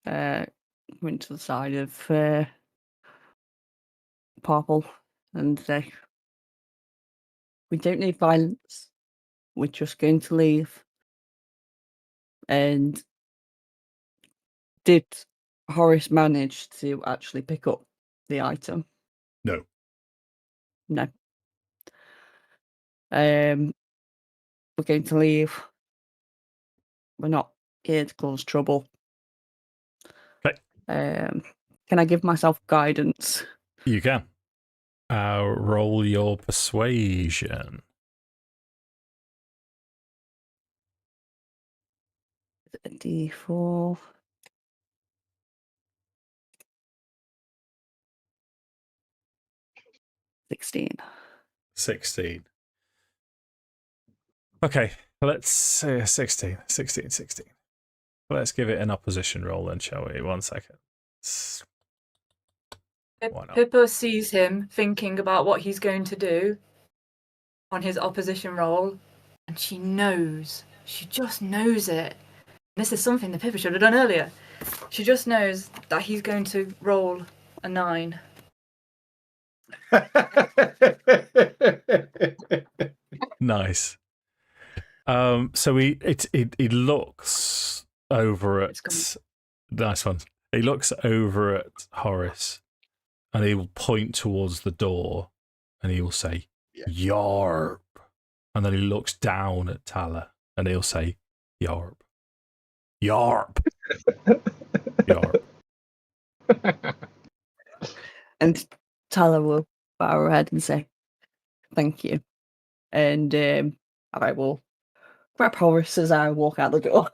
went to the side of Purple and say, "We don't need violence. We're just going to leave." And did Horace manage to actually pick up the item? No. No. We're going to leave. We're not here to cause trouble. Okay. Can I give myself guidance? You can. Roll your persuasion. A D4. 16. 16. Okay, let's say 16. Let's give it an opposition roll then, shall we? 1 second. Why not? Pippa sees him thinking about what he's going to do on his opposition roll, and she knows. She just knows it. This is something that Pippa should have done earlier. She just knows that he's going to roll a 9. Nice. So he looks over at. Nice one. He looks over at Horace, and he will point towards the door, and he will say, "Yarp," and then he looks down at Tala, and he'll say, "Yarp, yarp, yarp." And Tala will bow her head and say, "Thank you." And I will grab Horace as I walk out the door.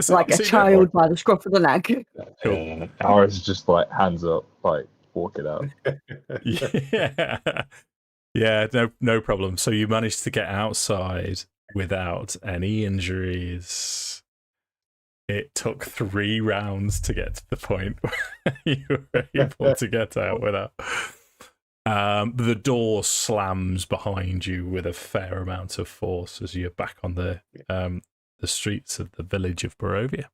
Like a child by the scruff of the neck. Cool. Horace is just like hands up, like walking out. Yeah, no problem. So you managed to get outside without any injuries. It took 3 rounds to get to the point where you were able to get out without. The door slams behind you with a fair amount of force as you're back on the streets of the village of Barovia.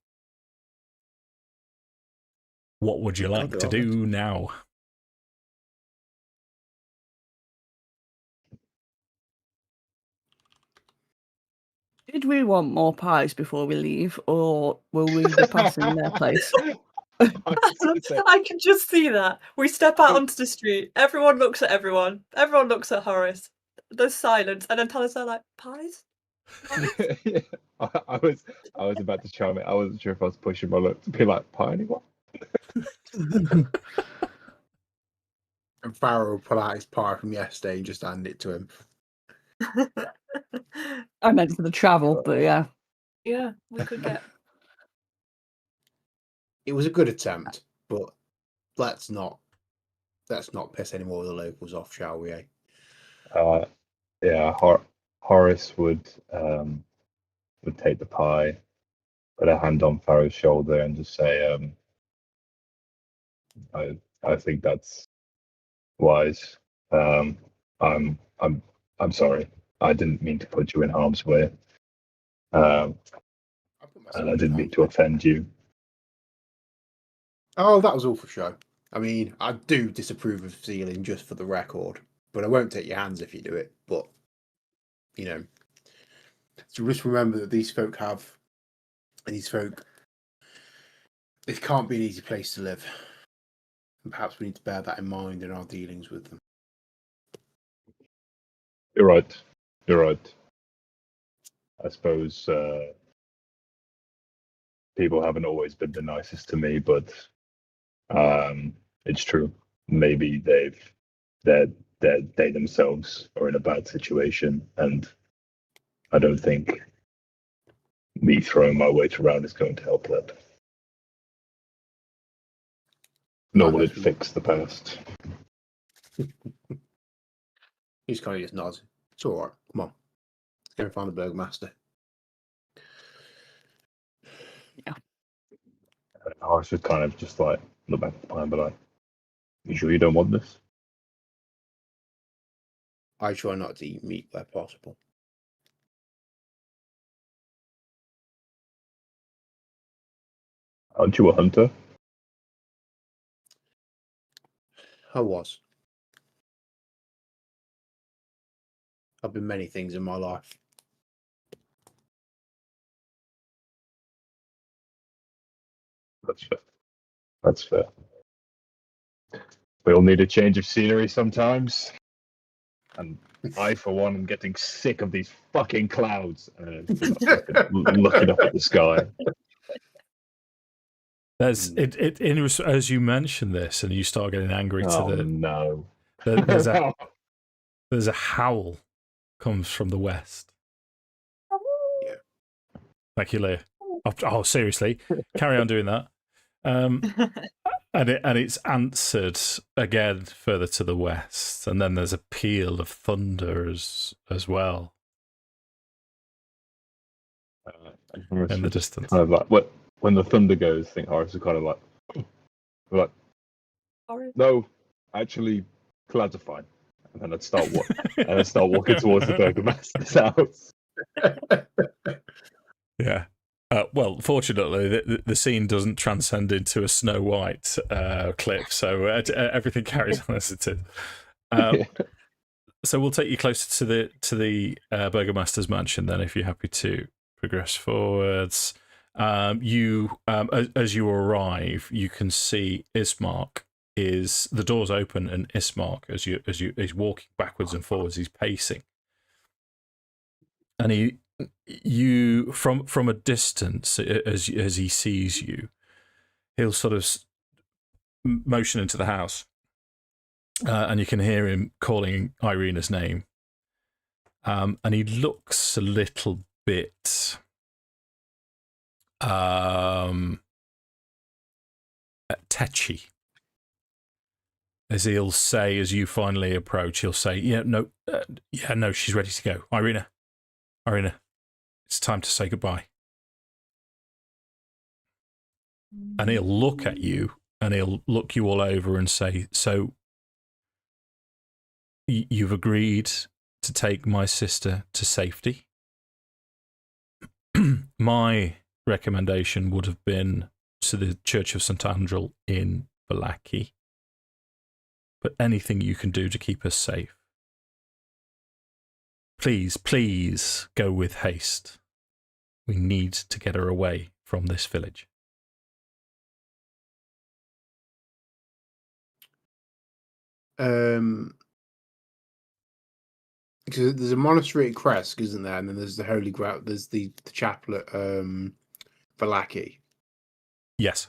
What would you like to do now? Did we want more pies before we leave, or will we be passing their place? I can just see that. We step out onto the street. Everyone looks at everyone. Everyone looks at Horace. There's silence, and then Tala's like, "Pies?" Yeah, I was about to chime it. I wasn't sure if I was pushing my luck to be like, "Pie, anyone?" And Farrow will pull out his pie from yesterday and just hand it to him. I meant for the travel, but yeah. Yeah, we could get. It was a good attempt, but let's not piss any more of the locals off, shall we? Yeah, Horace would take the pie, put a hand on Farrow's shoulder, and just say, "I think that's wise. I'm sorry. I didn't mean to put you in harm's way. And I didn't mean to offend you." Oh, that was all for show. I mean, I do disapprove of stealing, just for the record, but I won't take your hands if you do it. But so just remember that these folk, it can't be an easy place to live, and perhaps we need to bear that in mind in our dealings with them. You're right. I suppose people haven't always been the nicest to me, but it's true. Maybe they themselves are in a bad situation, and I don't think me throwing my weight around is going to help that. Nor will it fix the past. He's kind of just nods. It's all right. Come on, let's go and find the burgomaster. Yeah. I should kind of just like look back at the plan, but like, you sure you don't want this? I try not to eat meat where possible. Aren't you a hunter? I was. I've been many things in my life. That's fair. We all need a change of scenery sometimes. And I, for one, am getting sick of these fucking clouds. Looking up at the sky. There's as you mention this, and you start getting angry No. There's a howl comes from the west. Yeah. Thank you, Leah. Oh, seriously, carry on doing that. And it's answered again further to the west, and then there's a peal of thunder as well in the distance. Kind of like when the thunder goes, I think Horace is kind of like, no, actually, clouds are fine. And then I'd start walking towards the burgomaster's house. Yeah. Well, fortunately, the scene doesn't transcend into a Snow White clip, so everything carries on as it is. So we'll take you closer to the burgomaster's mansion then, if you're happy to progress forwards. As you arrive, you can see Ismark is the doors open, and Ismark, as he's walking backwards and forwards, he's pacing, and you from a distance, as he sees you, he'll sort of motion into the house, and you can hear him calling Irina's name, and he looks a little bit tetchy, as he'll say, as you finally approach, he'll say, no, she's ready to go. Irina, it's time to say goodbye. And he'll look at you, and he'll look you all over and say, so you've agreed to take my sister to safety? My recommendation would have been to the Church of St. Andrel in Vallaki, but anything you can do to keep us safe. Please go with haste. We need to get her away from this village. Because there's a monastery at Kresk, isn't there? And then there's the Holy Grail. There's the chapel at Vallaki. Yes.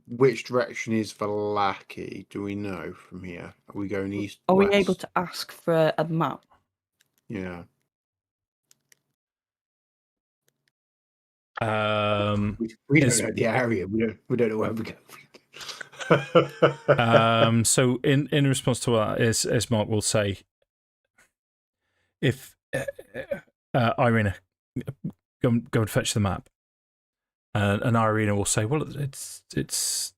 Which direction is Vallaki? Do we know from here? Are we going east? Are we west? able to ask for a map? Yeah. We don't know the area. We don't know where we're going. So in response to that, Ismark will say, if Irina, go and fetch the map, and Irina will say, well, it's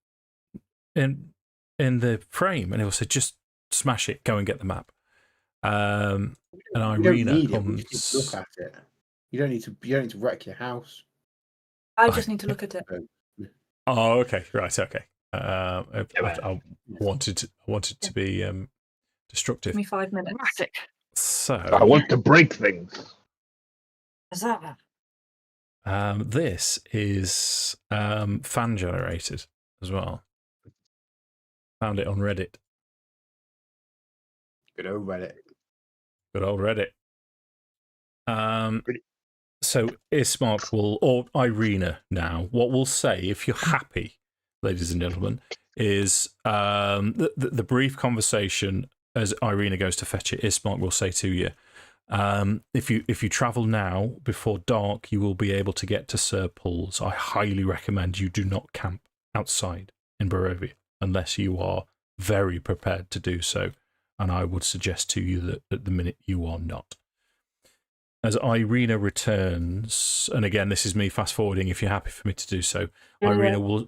in the frame, and he'll say, just smash it, go and get the map. And Irina comes. We just look at it. You don't need to wreck your house. I just need to look at it. Oh, okay, right, okay. I wanted to be destructive. Give me 5 minutes. Dramatic. So I want to break things. Is that? This is fan generated as well. Found it on Reddit. Good old Reddit. Good old Reddit. So Ismark or Irina now, what we'll say, if you're happy, ladies and gentlemen, is the brief conversation as Irina goes to fetch it. Ismark will say to you, if you travel now before dark, you will be able to get to Sir Paul's. I highly recommend you do not camp outside in Barovia unless you are very prepared to do so, and I would suggest to you that at the minute you are not. As Irina returns, and again, this is me fast forwarding if you're happy for me to do so, Irina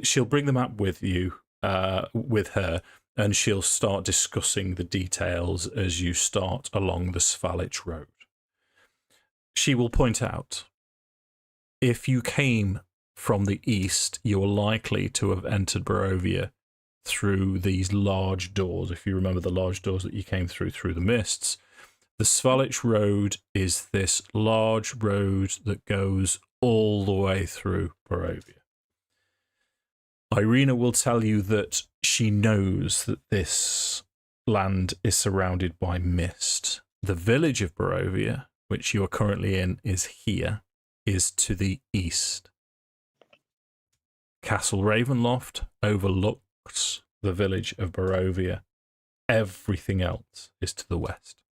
she'll bring the map with you, with her, and she'll start discussing the details as you start along the Svalich Road. She will point out, if you came from the east, you are likely to have entered Barovia through these large doors. If you remember the large doors that you came through the mists, the Svalich Road is this large road that goes all the way through Barovia. Irina will tell you that she knows that this land is surrounded by mist. The village of Barovia, which you are currently in, is to the east. Castle Ravenloft overlooks the village of Barovia. Everything else is to the west.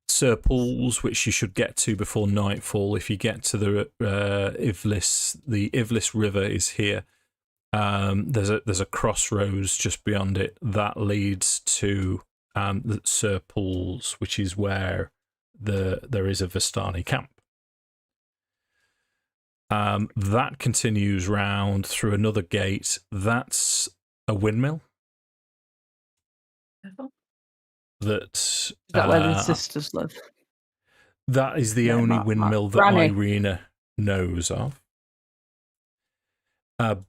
Sir Paul's, which you should get to before nightfall. If you get to the Ivlis, the Ivlis River is here. There's a crossroads just beyond it that leads to the Sir Paul's, which is where there is a Vistani camp. That continues round through another gate. That's a windmill. Is that where the sisters live? That is the only windmill that Granny. Irina knows of.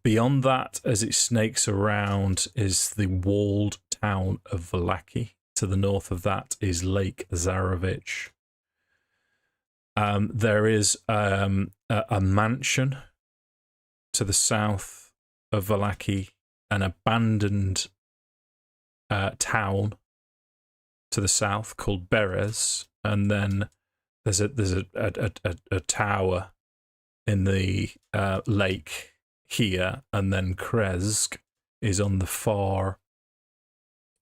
Beyond that, as it snakes around, is the walled town of Vallaki. To the north of that is Lake Zarovich. There is a mansion to the south of Vallaki, an abandoned town to the south called Beres, and then there's a tower in the lake here, and then Kresk is on the far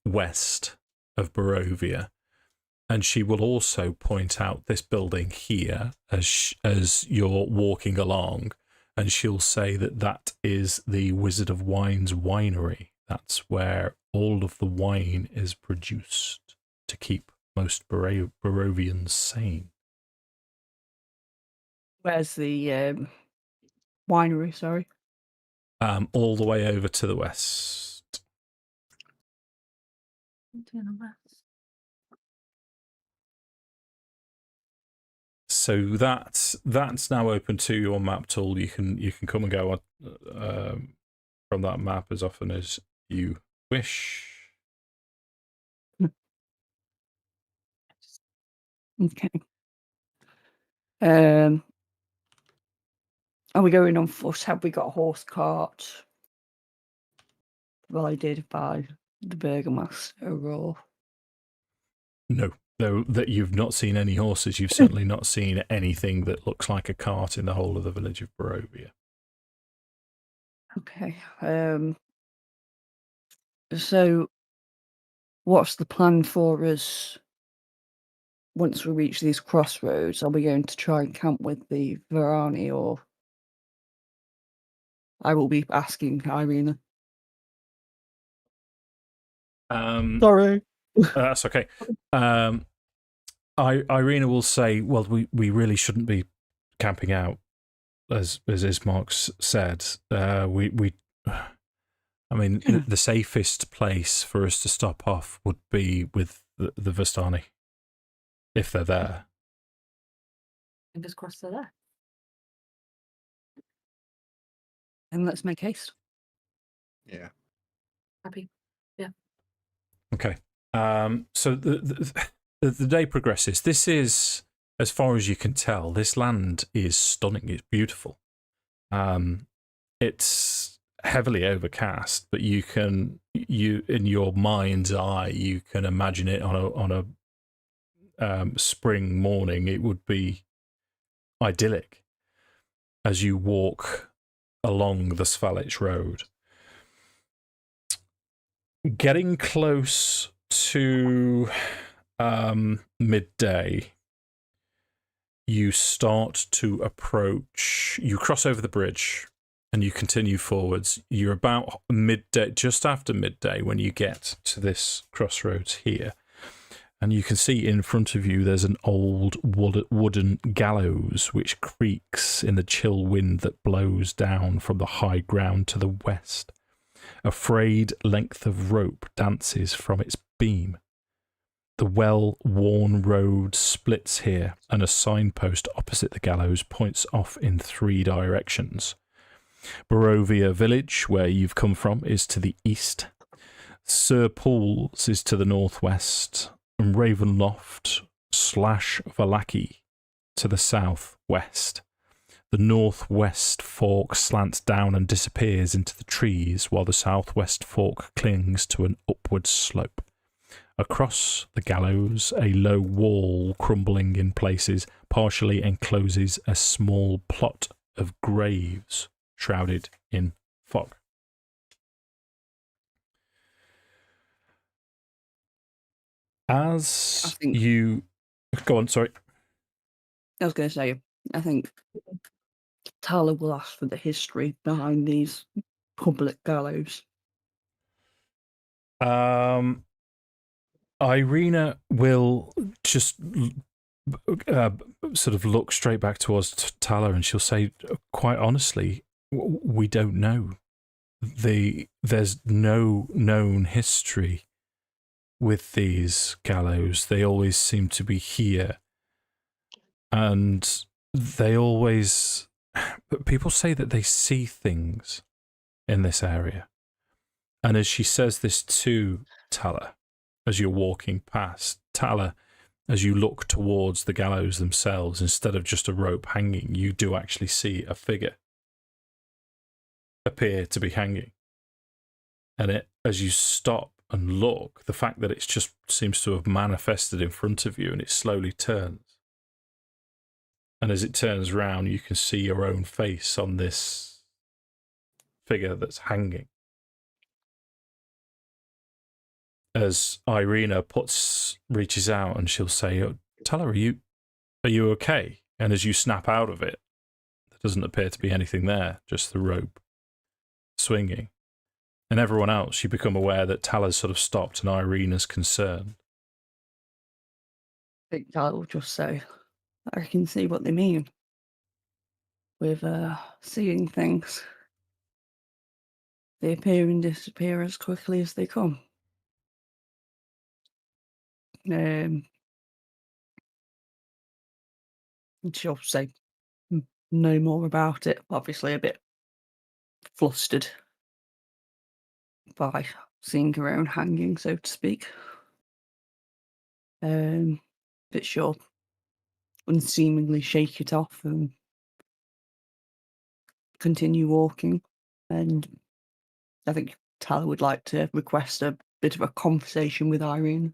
west of Barovia. And she will also point out this building here as you're walking along, and she'll say that is the Wizard of Wine's winery. That's where all of the wine is produced to keep most Barovians sane. Where's the winery? Sorry. All the way over to the west. To the west. So that's now open to your map tool. You can come and go on, from that map as often as you wish. Okay. Are we going on foot? Have we got a horse cart? Provided by the Burgomaster or... No, though that you've not seen any horses. You've certainly not seen anything that looks like a cart in the whole of the village of Barovia. Okay. So, what's the plan for us once we reach these crossroads? Are we going to try and camp with the Varani, or I will be asking Irina. Sorry. That's okay. Irina will say, well, we really shouldn't be camping out, as Ismark's said. I mean, the safest place for us to stop off would be with the Vistani, if they're there. Fingers crossed they're there. And let's make haste. Yeah. Happy. Yeah. Okay. So the day progresses. This is, as far as you can tell, this land is stunning. It's beautiful. It's heavily overcast, but you in your mind's eye, you can imagine it on a spring morning. It would be idyllic as you walk along the Svalich Road. Getting close to midday, you start to approach, you cross over the bridge and you continue forwards. You're about midday, just after midday, when you get to this crossroads here. And you can see in front of you there's an old wooden gallows which creaks in the chill wind that blows down from the high ground to the west. A frayed length of rope dances from its beam. The well-worn road splits here, and a signpost opposite the gallows points off in 3 directions. Barovia village, where you've come from, is to the east. Sir Paul's is to the northwest, and Ravenloft / Vallaki to the southwest. The northwest fork slants down and disappears into the trees, while the southwest fork clings to an upward slope. Across the gallows, a low wall, crumbling in places, partially encloses a small plot of graves shrouded in fog. As you... Go on, sorry. I was going to say, I think Tala will ask for the history behind these public gallows. Irina will just sort of look straight back towards Tala, and she'll say, quite honestly, we don't know. There's no known history with these gallows. They always seem to be here. And they always... People say that they see things in this area. And as she says this to Tala, as you're walking past, Tala, as you look towards the gallows themselves, instead of just a rope hanging, you do actually see a figure appear to be hanging. And as you stop and look, the fact that it just seems to have manifested in front of you, and it slowly turns. And as it turns round, you can see your own face on this figure that's hanging. As Irina reaches out and she'll say, "Oh, Tala, are you okay?" And as you snap out of it, there doesn't appear to be anything there, just the rope swinging. And everyone else, you become aware that Tala's sort of stopped and Irina's concerned. I think Tala will just say, I can see what they mean with seeing things. They appear and disappear as quickly as they come. And she'll say no more about it, obviously a bit flustered by seeing her own hanging, so to speak. But she'll unseemingly shake it off and continue walking. And I think Tala would like to request a bit of a conversation with Irina,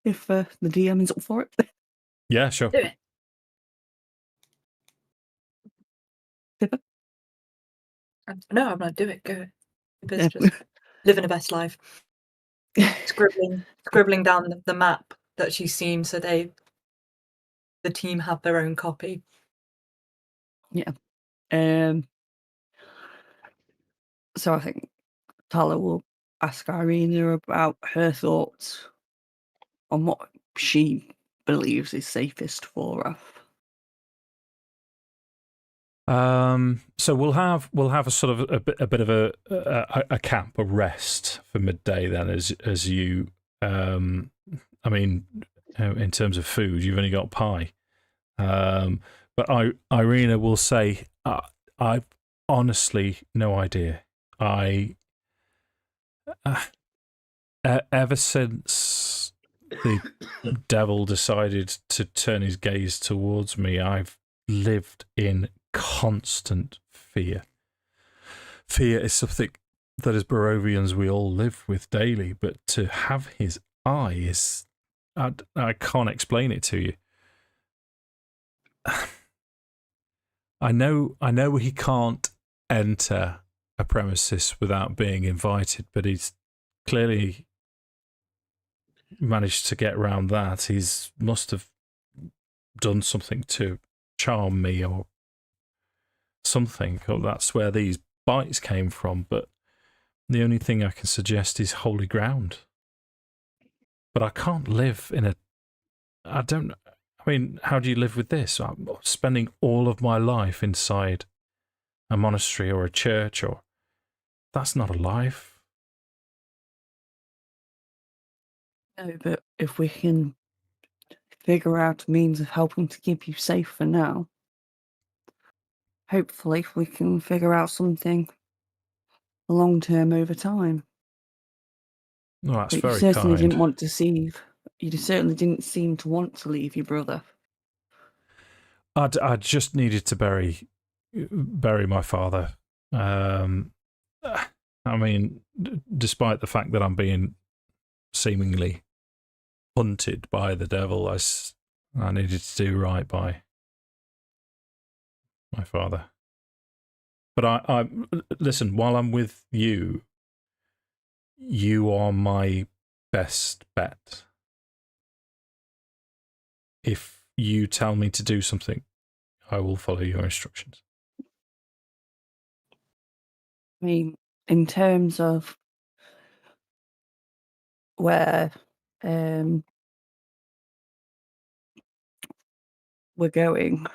if the DM is up for it. Yeah, sure. Do it. Pippa? No, I'm not. Do it. Go. Pippa's Yeah. just living her best life. Scribbling down the map that she's seen, so the team have their own copy. Yeah. So I think Tala will ask Irina about her thoughts on what she believes is safest for her. So we'll have a sort of a bit of a camp, a rest for midday then, as you I mean, in terms of food, you've only got pie. But Irina will say, I've honestly no idea. Ever since the devil decided to turn his gaze towards me, I've lived in constant fear. Fear is something that as Barovians we all live with daily, but to have his eye is... I can't explain it to you. I know he can't enter a premises without being invited, but he's clearly managed to get around that. He's must have done something to charm me or something, or that's where these bites came from. But the only thing I can suggest is holy ground. But I can't live in I mean, how do you live with this? I'm spending all of my life inside a monastery or a church, or that's not a life. No, but if we can figure out a means of helping to keep you safe for now, hopefully we can figure out something long term over time. Well, that's But very you certainly kind. didn't want to leave. You certainly didn't seem to want to leave your brother. I just needed to bury my father. I mean, despite the fact that I'm being seemingly hunted by the devil, I needed to do right by my father. But I listen, while I'm with you, you are my best bet. If you tell me to do something, I will follow your instructions. I mean, in terms of where we're going.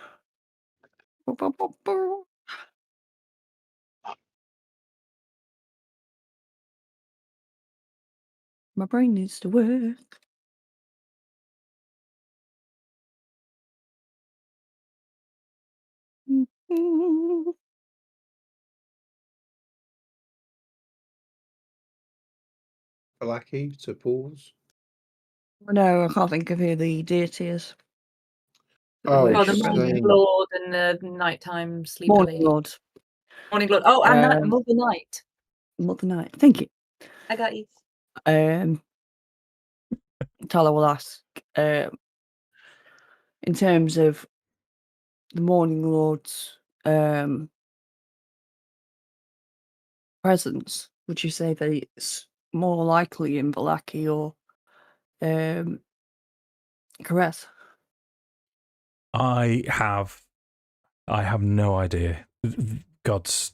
My brain needs to work. Lucky to pause. No, I can't think of who the deity is. Oh, Oh, the she's Morning saying- Lord and the nighttime sleeper Morning lady. Lord, Morning Lord. Oh, and Um, Mother Night. Mother Night. Thank you. I got you. Tala will ask, in terms of the Morning Lord's presence, would you say that it's more likely in Valaki or Caress? I have no idea. Gods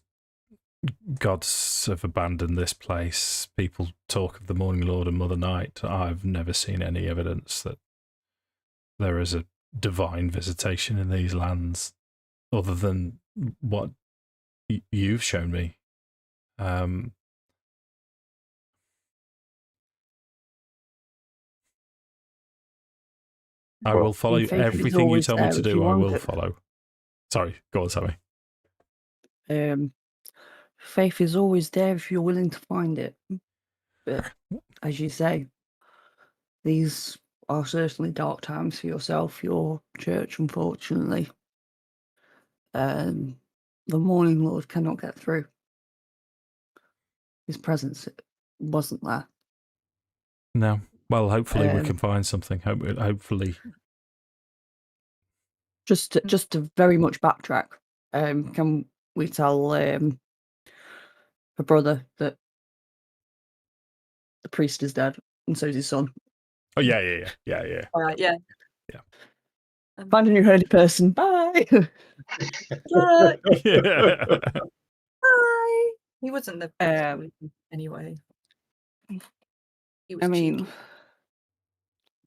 have abandoned this place. People talk of the Morning Lord and Mother Night. I've never seen any evidence that there is a divine visitation in these lands, other than what you've shown me. I will follow Faith is everything you always tell me there to if you do. I want will it. follow. Sorry, go on, Sammi. Faith is always there if you're willing to find it. But as you say, these are certainly dark times for yourself, your church, unfortunately. The Morning Lord cannot get through. His presence wasn't there. No. Well, hopefully we can find something. Hopefully. Just to very much backtrack, can we tell her brother that the priest is dead and so is his son? Oh yeah. All right, yeah. Yeah. Find a new holy person. Bye. Yeah. Bye. He wasn't the Um, anyway. He was I mean, cheeky.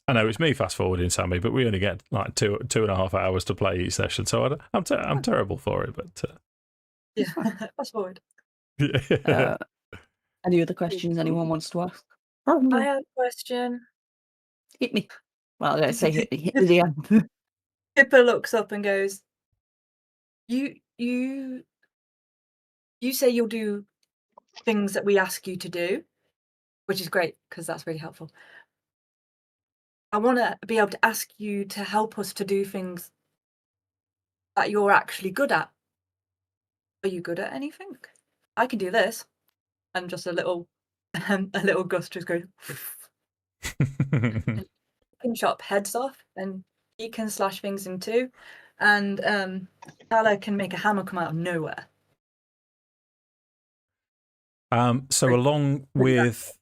I know it's me fast forwarding, Sammi, but we only get like 2.5 hours to play each session, so I'm terrible for it. But Yeah, fast forward. any other questions anyone wants to ask? I have a question. Hit me. Well, let's say hit me. Hit me again. Pippa looks up and goes, You say you'll do things that we ask you to do, which is great because that's really helpful. I want to be able to ask you to help us to do things that you're actually good at. Are you good at anything? I can do this. And just a little gust just goes. He can chop heads off, and he can slash things in two. And Tala can make a hammer come out of nowhere. So along with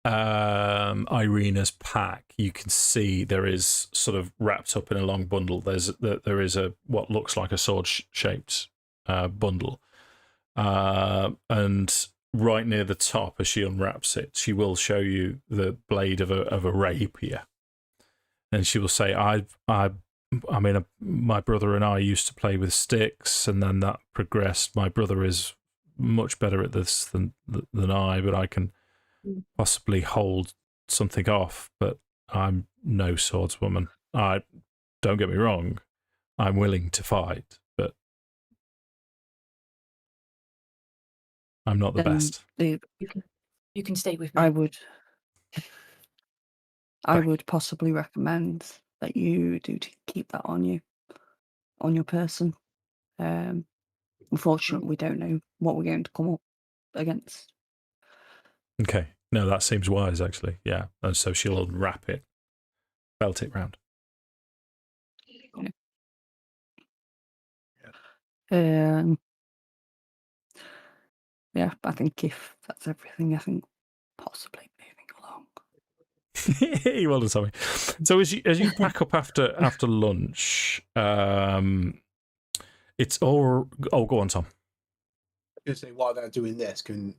Irina's pack, you can see there is sort of wrapped up in a long bundle. There is a what looks like a sword shaped bundle, and right near the top, as she unwraps it, she will show you the blade of a rapier, and she will say, "I mean, my brother and I used to play with sticks, and then that progressed. My brother is much better at this than I, but I can possibly hold something off. But I'm no swordswoman. Don't get me wrong, I'm willing to fight, but I'm not the best." You can stay with me. I would possibly recommend that you do to keep that on your person. Unfortunately, we don't know what we're going to come up against. Okay. No, that seems wise, actually. Yeah. And so she'll unwrap it, belt it round. Yeah, I think if that's everything, I think possibly moving along. Well done, Sammi. So as you pack up after lunch, it's all. Oh, go on, Tom. Just say while they're doing this, can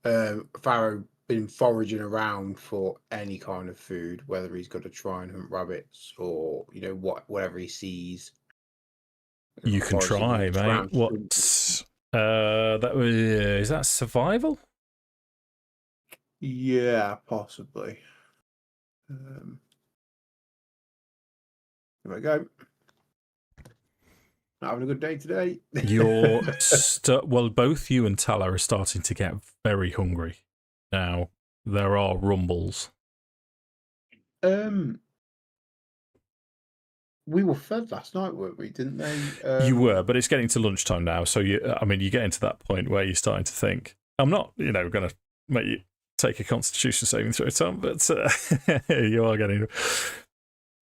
Farrow been foraging around for any kind of food, whether he's got to try and hunt rabbits or whatever he sees. You can try, mate. What? That was is that survival? Yeah, possibly. There we go. Not having a good day today. Well, both you and Tala are starting to get very hungry now. there are rumbles. We were fed last night, weren't we? Didn't they? You were, but it's getting to lunchtime now. So, you get into that point where you're starting to think, I'm not, going to make you take a constitution saving throw, Tom, but you are getting...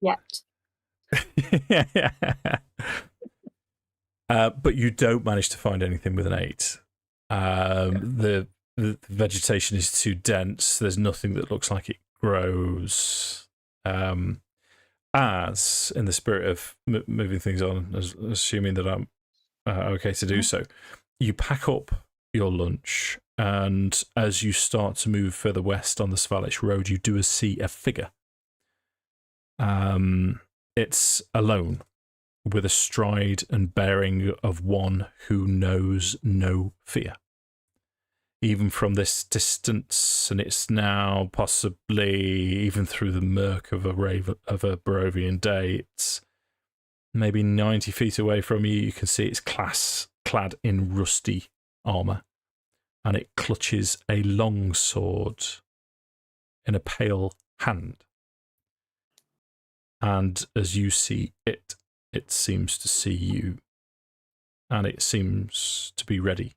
Yet. But you don't manage to find anything with an 8. The vegetation is too dense. There's nothing that looks like it grows. As, in the spirit of moving things on, assuming that I'm okay to do so, you pack up your lunch, and as you start to move further west on the Svalish Road, you do see a figure. It's alone, with a stride and bearing of one who knows no fear. Even from this distance, and it's now possibly even through the murk of a Barovian day, it's maybe 90 feet away from you. You can see it's clad in rusty armour, and it clutches a long sword in a pale hand. And as you see it, it seems to see you, and it seems to be ready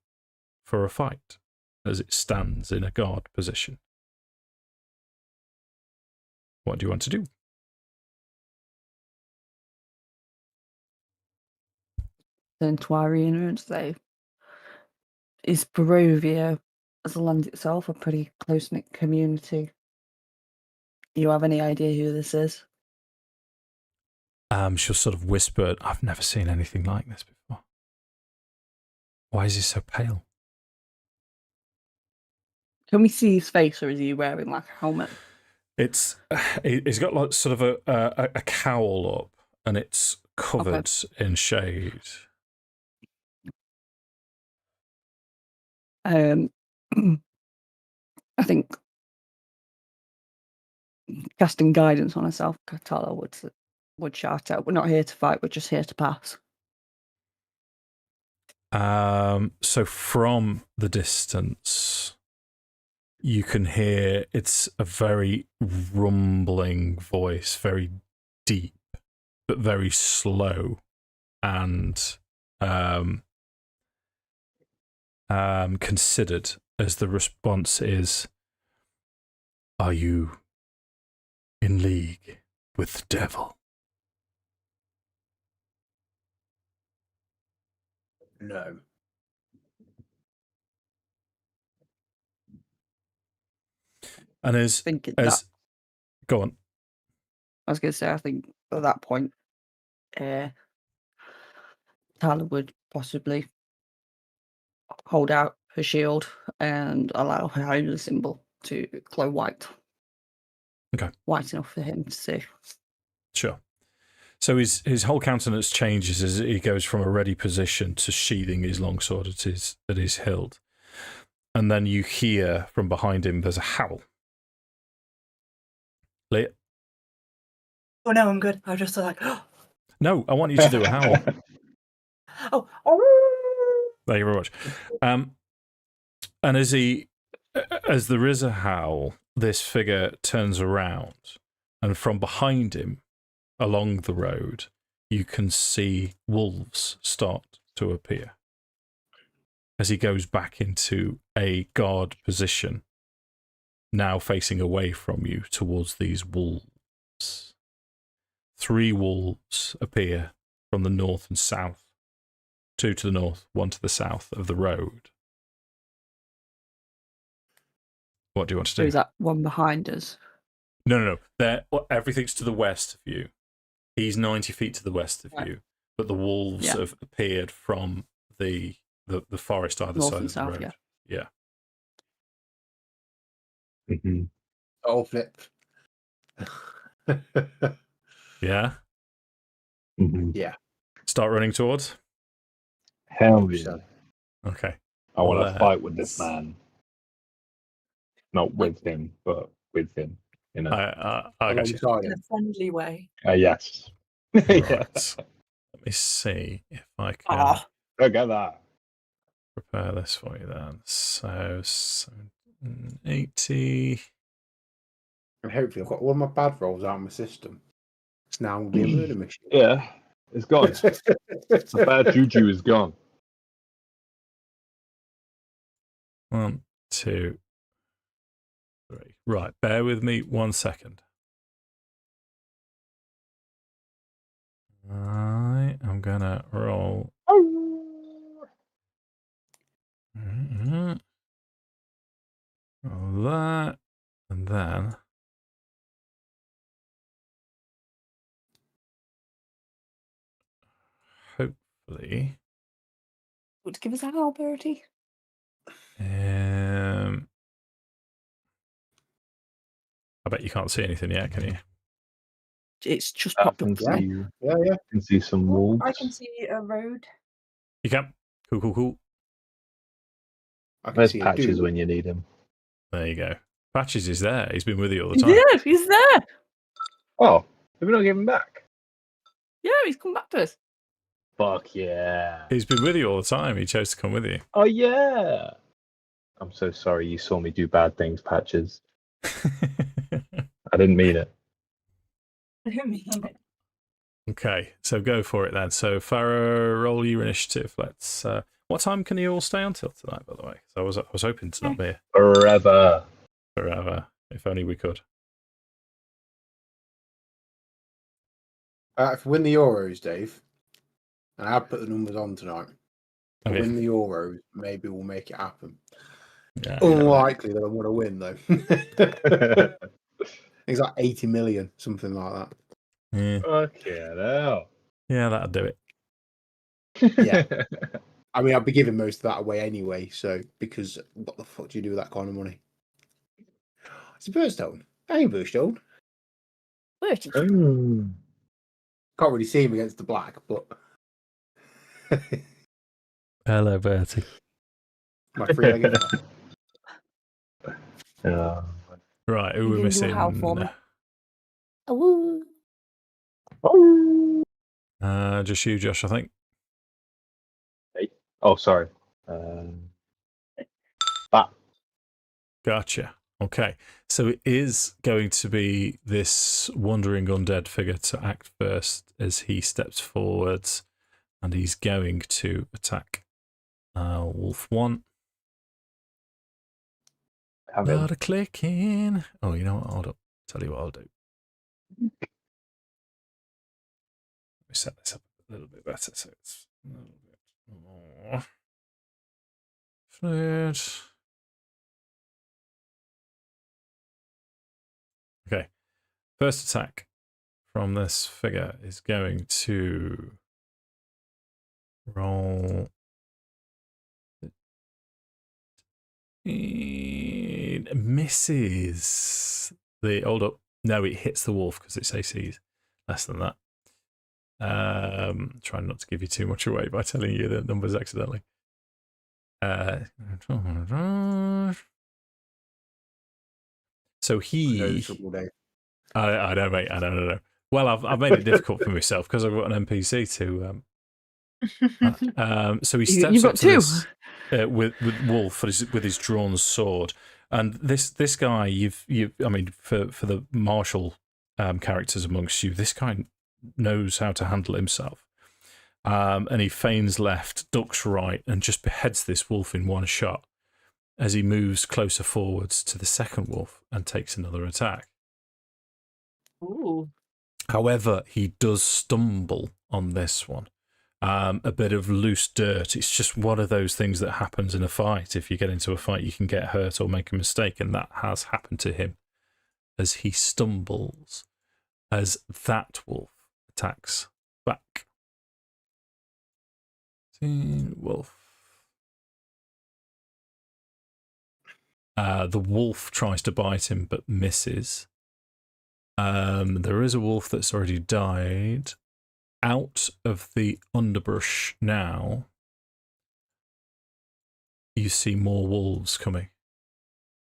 for a fight as it stands in a guard position. What do you want to do? Turn to Irina and say, is Barovia, as a land itself, a pretty close-knit community? Do you have any idea who this is? She'll sort of whisper, I've never seen anything like this before. Why is he so pale? Can we see his face, or is he wearing like a helmet? He's got like sort of a cowl up, and it's covered in shade. I think casting guidance on herself, Tala would shout out, "We're not here to fight, we're just here to pass." So from the distance, you can hear it's a very rumbling voice, very deep, but very slow, and considered, as the response is, "Are you in league with the devil?" No. And as go on. I was going to say, I think at that point, Tala would possibly hold out her shield and allow her holy symbol to glow white. Okay. White enough for him to see. Sure. So his whole countenance changes as he goes from a ready position to sheathing his longsword at his hilt. And then you hear from behind him there's a howl. Leah? Oh no, I'm good. I was just like, No, I want you to do a howl. Thank you very much. And as there is a howl, this figure turns around, and from behind him, along the road, you can see wolves start to appear. As he goes back into a guard position, now facing away from you towards these wolves. 3 wolves appear from the north and south. 2 to the north, 1 to the south of the road. What do you want to do? So is that one behind us? No. Everything's to the west of you. He's 90 feet to the west of you, but the wolves have appeared from the forest either North side and of the south, road. yeah. Mm-hmm. Oh, flip. Yeah? Mm-hmm. Yeah. Start running towards? Hell yeah. Okay. I want to Let's- fight with this man. Not with him, but with him. You know. I got you. Alongside in a him. friendly way. Yes. Right. Yeah. Let me see if I can Ah, Look at that. prepare this for you then. So 80. And hopefully I've got all my bad rolls out of my system. It's now going to be a murder mission. Yeah, it's gone. The bad juju is gone. 1, 2, 3. Right, bear with me 1 second. I am gonna roll. Roll that, and then hopefully, Would give us a howl, Bertie. I bet you can't see anything yet, can you? It's just I popped can up. see, Yeah. I can see some wolves. I can see a road. You can. Cool. I can Where's see a Patches dude. when you need him? There you go. Patches is there. He's been with you all the He's time. there. He's there. Oh, did we not give him back? Yeah, he's come back to us. Fuck yeah. He's been with you all the time. He chose to come with you. Oh yeah. I'm so sorry you saw me do bad things, Patches. I didn't mean it. I don't mean it. Okay, so go for it then. So Farrow, roll your initiative. Let's. What time can you all stay until tonight? By the way, so I was hoping to not be here Forever. forever. If only we could. If we win the Euros, Dave, and I put the numbers on tonight. If we Okay. win the Euros, maybe we'll make it happen. Yeah, you know, Unlikely that I want to win though. It's like 80 million, something like that. yeah, Okay, now. yeah, that'll do it. Yeah. I mean, I'd be giving most of that away anyway. So, because what the fuck do you do with that kind of money? It's a birthstone. Hey, birthstone. Bertie. Mm. Can't really see him against the black, but Hello, Bertie. my three-legged. Yeah. Right, who You are we can do a missing? howl for me. Oh, Just you, Josh, I think. Oh, sorry. Ah, Gotcha. Okay, so it is going to be this wandering undead figure to act first as he steps forwards, and he's going to attack Wolf 1. have him. Lot of clicking. Oh, you know what? Hold up. Tell you what I'll do. Let me set this up a little bit better so it's a little bit more fluid. Okay. First attack from this figure is going to roll. It misses the hold up. No, it hits the wolf because its AC is less than that. Trying not to give you too much away by telling you the numbers accidentally. So he. I don't, mate. I don't know. Well, I've made it difficult for myself because I've got an NPC to. So he steps You've up got to two. this with Wolf with his drawn sword, and this guy I mean for the martial characters amongst you, this guy knows how to handle himself, and he feigns left, ducks right, and just beheads this wolf in one shot as he moves closer forwards to the second wolf and takes another attack. Ooh. However, he does stumble on this one. A bit of loose dirt. It's just one of those things that happens in a fight. If you get into a fight, you can get hurt or make a mistake, and that has happened to him as he stumbles, as that wolf attacks back. Wolf. The wolf tries to bite him but misses. There is a wolf that's already died. Out of the underbrush now, you see more wolves coming.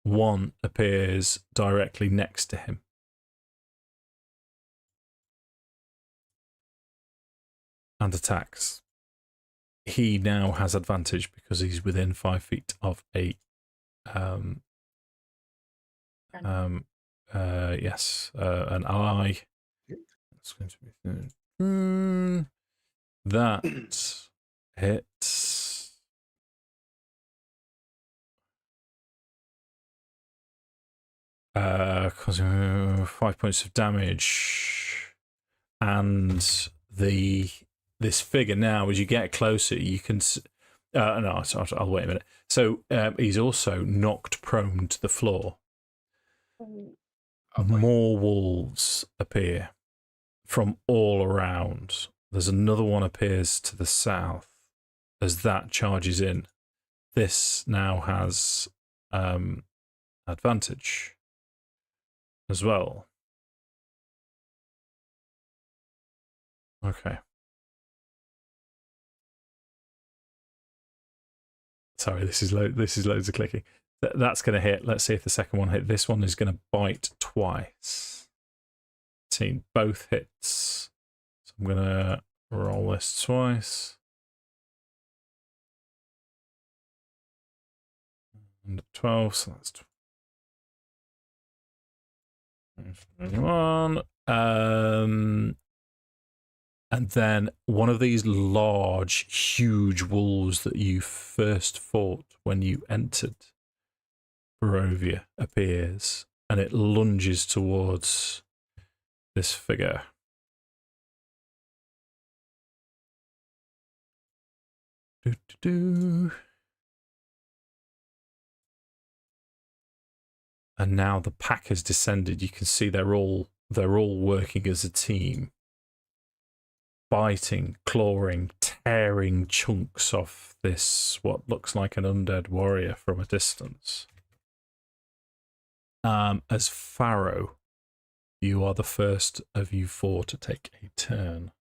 One appears directly next to him. And attacks. He now has advantage because he's within 5 feet of a Yes, an ally. It's going to be that hits. Causing 5 points of damage, and this figure now, as you get closer, you can. No, I'll wait a minute. So he's also knocked prone to the floor. More wolves appear from all around. There's another one appears to the south as that charges in. This now has advantage as well. Okay. Sorry, this is loads of clicking. That's going to hit. Let's see if the second one hit. This one is going to bite twice. Seen both hits. So I'm going to roll this twice. And 12, so that's 21. And then one of these large, huge wolves that you first fought when you entered Barovia appears, and it lunges towards this figure. And now the pack has descended. You can see they're all working as a team, biting, clawing, tearing chunks off this what looks like an undead warrior from a distance. As Farrow, you are the first of you four to take a turn.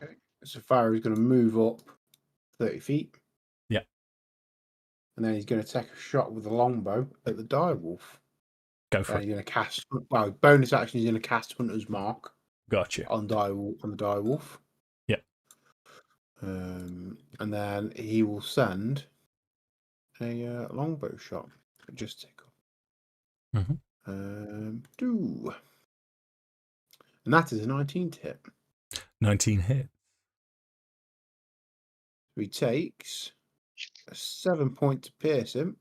Okay. So Farrow's going to move up 30 feet. Yeah. And then he's going to take a shot with the longbow at the direwolf. Go for it. He's going to cast. Well, bonus action. He's going to cast Hunter's Mark. Gotcha. On the direwolf. Yeah. And then he will send a longbow shot. Just take off. And that is a 19 to hit. 19 hit. So he takes 7 points to pierce him.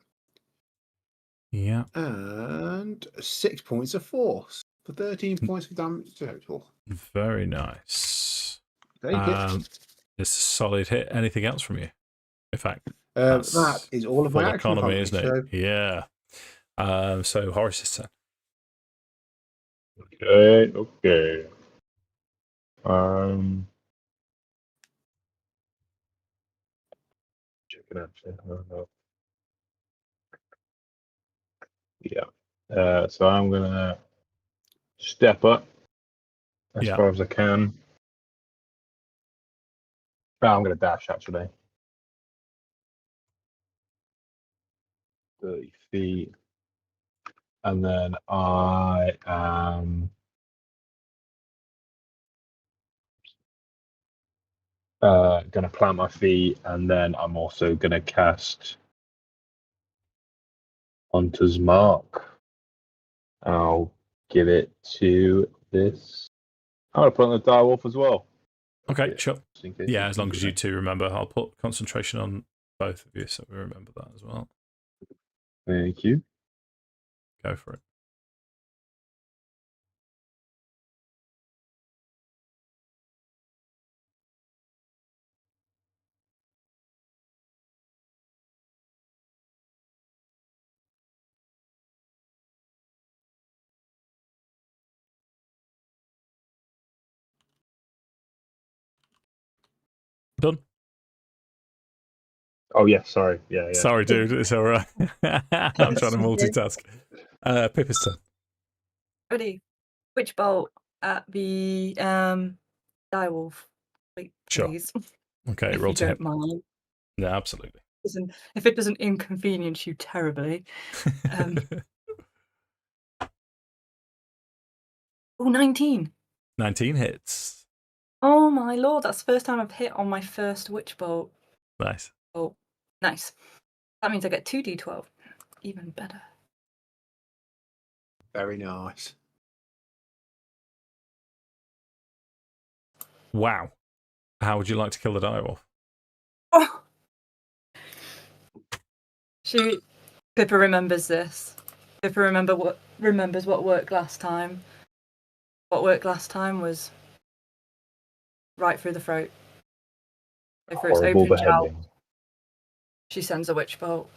Yeah. And 6 points of force for 13 points of damage total. Very nice. Take it. It's a solid hit. Anything else from you? In fact, that is all of my action economy, economy, isn't it? so... Yeah. So Horace's turn. Okay. Checking out. Yeah. So I'm gonna step up as far as I can. Oh, I'm gonna dash actually. 30 feet. And then I am gonna plant my feet, and then I'm also gonna cast Hunter's Mark. I'll give it to this. I'm gonna put on the direwolf as well. Okay, Yeah, sure. Yeah, as long as you two remember, I'll put concentration on both of you, so we remember that as well. Thank you. Go for it. Done. Oh yeah, sorry. Yeah. Sorry, dude. It's all right. I'm trying to multitask. Pippa's turn. Ready. Witch bolt at the direwolf. Wait, Sure. please. Okay, If roll you to hit. don't mind. Yeah, absolutely. Listen, if it doesn't inconvenience you terribly. Oh, 19. 19 hits. Oh my lord, that's the first time I've hit on my first witch bolt. Nice. Oh, nice. That means I get 2d12. Even better. Very nice. Wow. How would you like to kill the direwolf? Oh. Pippa remembers this. Pippa remembers what worked last time. What worked last time was right through the throat. So for its Horrible open jaw, beheading. she sends a witch bolt.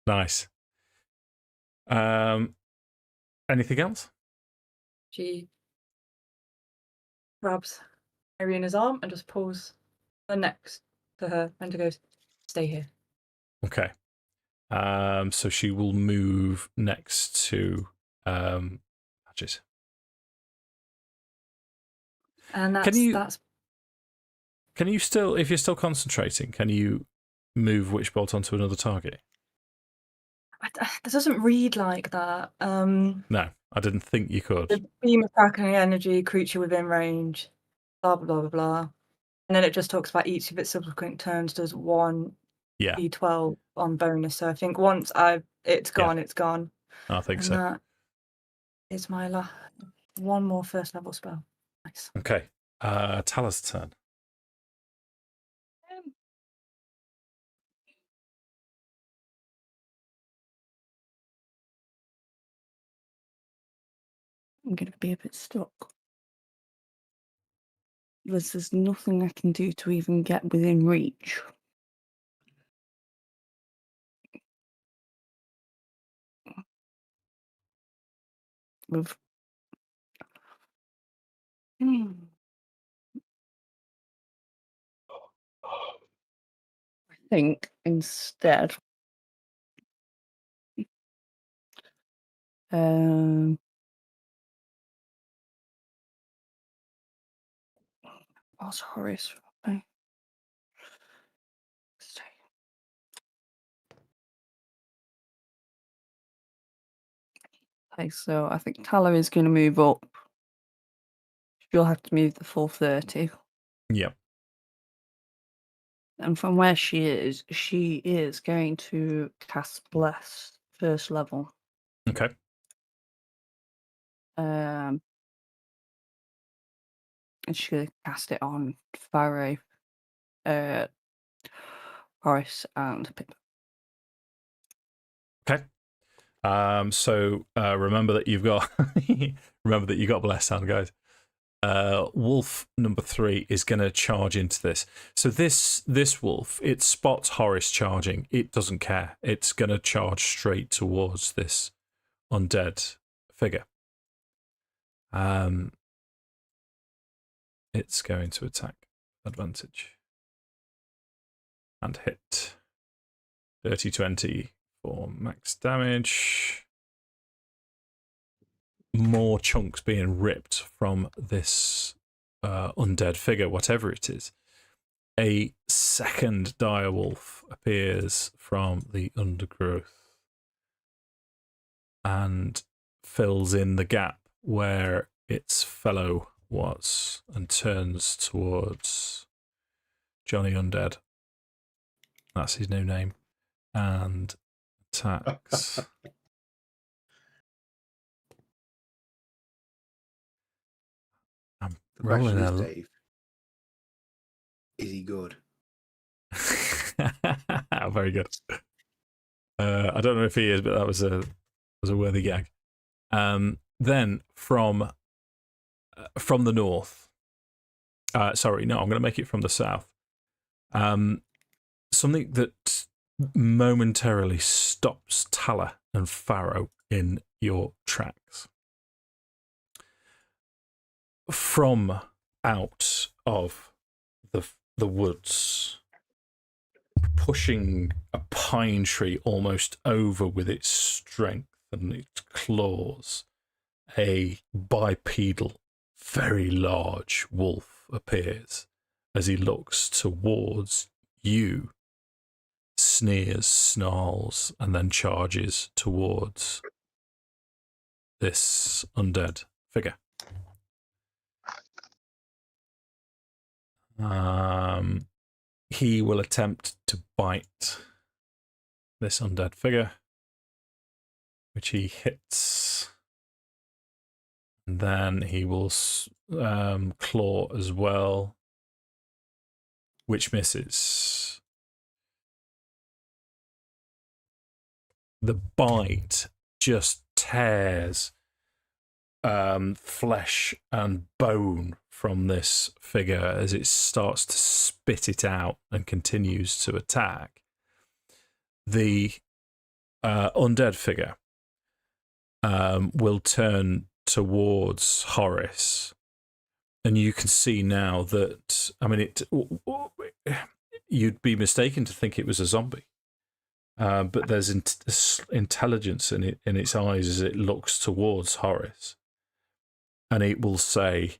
Nice. Anything else? She grabs Irina's arm and just pulls her next to her and goes, "Stay here." Okay. So she will move next to Patches. And that's Can you still, if you're still concentrating, can you move Witch Bolt onto another target? It doesn't read like that. No, I didn't think you could. The beam of crackling energy, creature within range, blah blah blah blah blah. And then it just talks about each of its subsequent turns does one Yeah, d12 on bonus. So I think once it's gone, it's gone. I think And so. that is my one more first level spell. Nice. Okay. Tala's turn. I'm going to be a bit stuck. There's nothing I can do to even get within reach. With I think instead, what's Horace? Okay, so I think Tala is going to move up. She'll have to move the full 30. Yep. And from where she is going to cast Bless first level. Okay. And she's going to cast it on Farrow, Horace, and Pippa. Okay. So remember that you've got Bless Sound, guys. Wolf number 3 is going to charge into this. So this wolf, it spots Horace charging. It doesn't care. It's going to charge straight towards this undead figure. It's going to attack advantage and hit. 30-20 for max damage. More chunks being ripped from this undead figure, whatever it is. A second direwolf appears from the undergrowth and fills in the gap where its fellow was and turns towards Johnny Undead. That's his new name. And attacks. I'm The rolling question is, a... Dave, is he good? Very good. I don't know if he is, but that was a worthy gag. Then from the north. Sorry, no, I'm going to make it from the south. Something that momentarily stops Tala and Farrow in your tracks. From out of the woods, pushing a pine tree almost over with its strength and its claws, a bipedal, very large wolf appears as he looks towards you, sneers, snarls, and then charges towards this undead figure. He will attempt to bite this undead figure which he hits. And then he will claw as well, which misses. The bite just tears flesh and bone from this figure as it starts to spit it out and continues to attack. The undead figure will turn towards Horace, and you can see now that, I mean, you'd be mistaken to think it was a zombie, but there's intelligence in its eyes as it looks towards Horace, and it will say,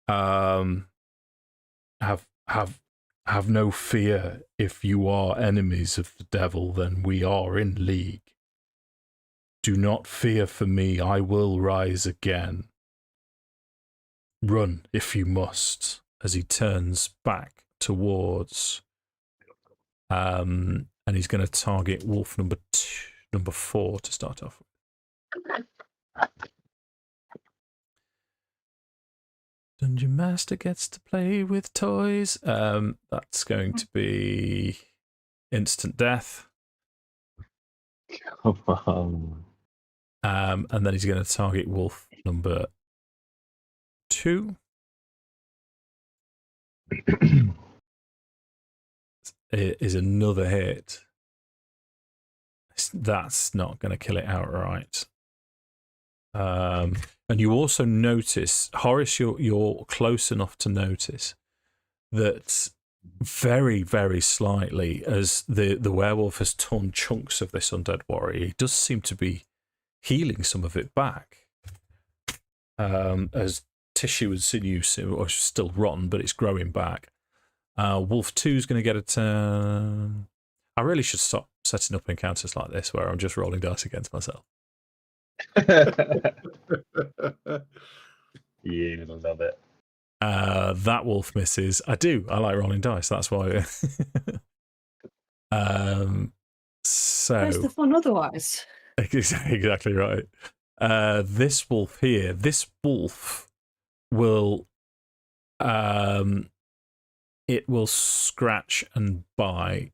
"Have no fear. If you are enemies of the devil, then we are in league. Do not fear for me. I will rise again. Run if you must," as he turns back towards, and he's going to target wolf number 4 to start off with. Dungeon Master gets to play with toys. That's going to be instant death. Come on. And then he's going to target wolf number 2. It is another hit. That's not going to kill it outright. And you also notice, Horace, you're close enough to notice that very, very slightly, as the werewolf has torn chunks of this undead warrior, he does seem to be healing some of it back. As tissue and sinew are still rotten, but it's growing back. Wolf 2 is going to get a turn. I really should stop setting up encounters like this where I'm just rolling dice against myself. Yeah, I love it. That wolf misses. I do. I like rolling dice. That's why. So Where's the fun otherwise? exactly right. This wolf here. This wolf will. It will scratch and bite.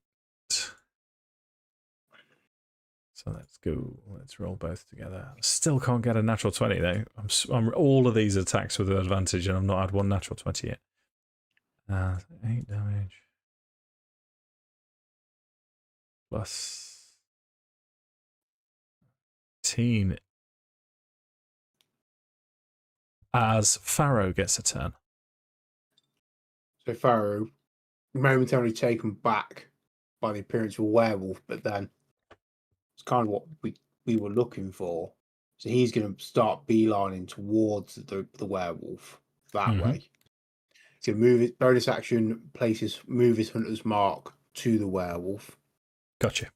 So let's go. Let's roll both together. Still can't get a natural 20 though. I'm all of these attacks with advantage, and I've not had one natural 20 yet. 8 damage plus 18. As Farrow gets a turn. So Farrow, momentarily taken back by the appearance of a werewolf, but then it's kind of what we were looking for. So he's going to start beelining towards the werewolf that way. He's going to move his bonus action, move his hunter's mark to the werewolf. Gotcha.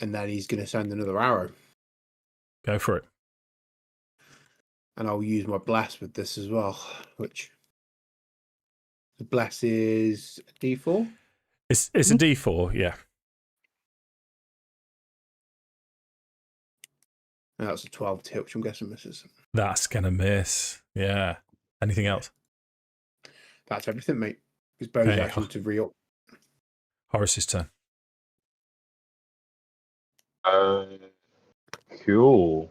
And then he's going to send another arrow. Go for it. And I'll use my bless with this as well, which the bless is a D4. It's a D4, yeah. And that's a 12 to hit, which I'm guessing misses. That's gonna miss. Yeah. Anything else? That's everything, mate. His bonus Hey, action to re-up. Horace's turn. Cool.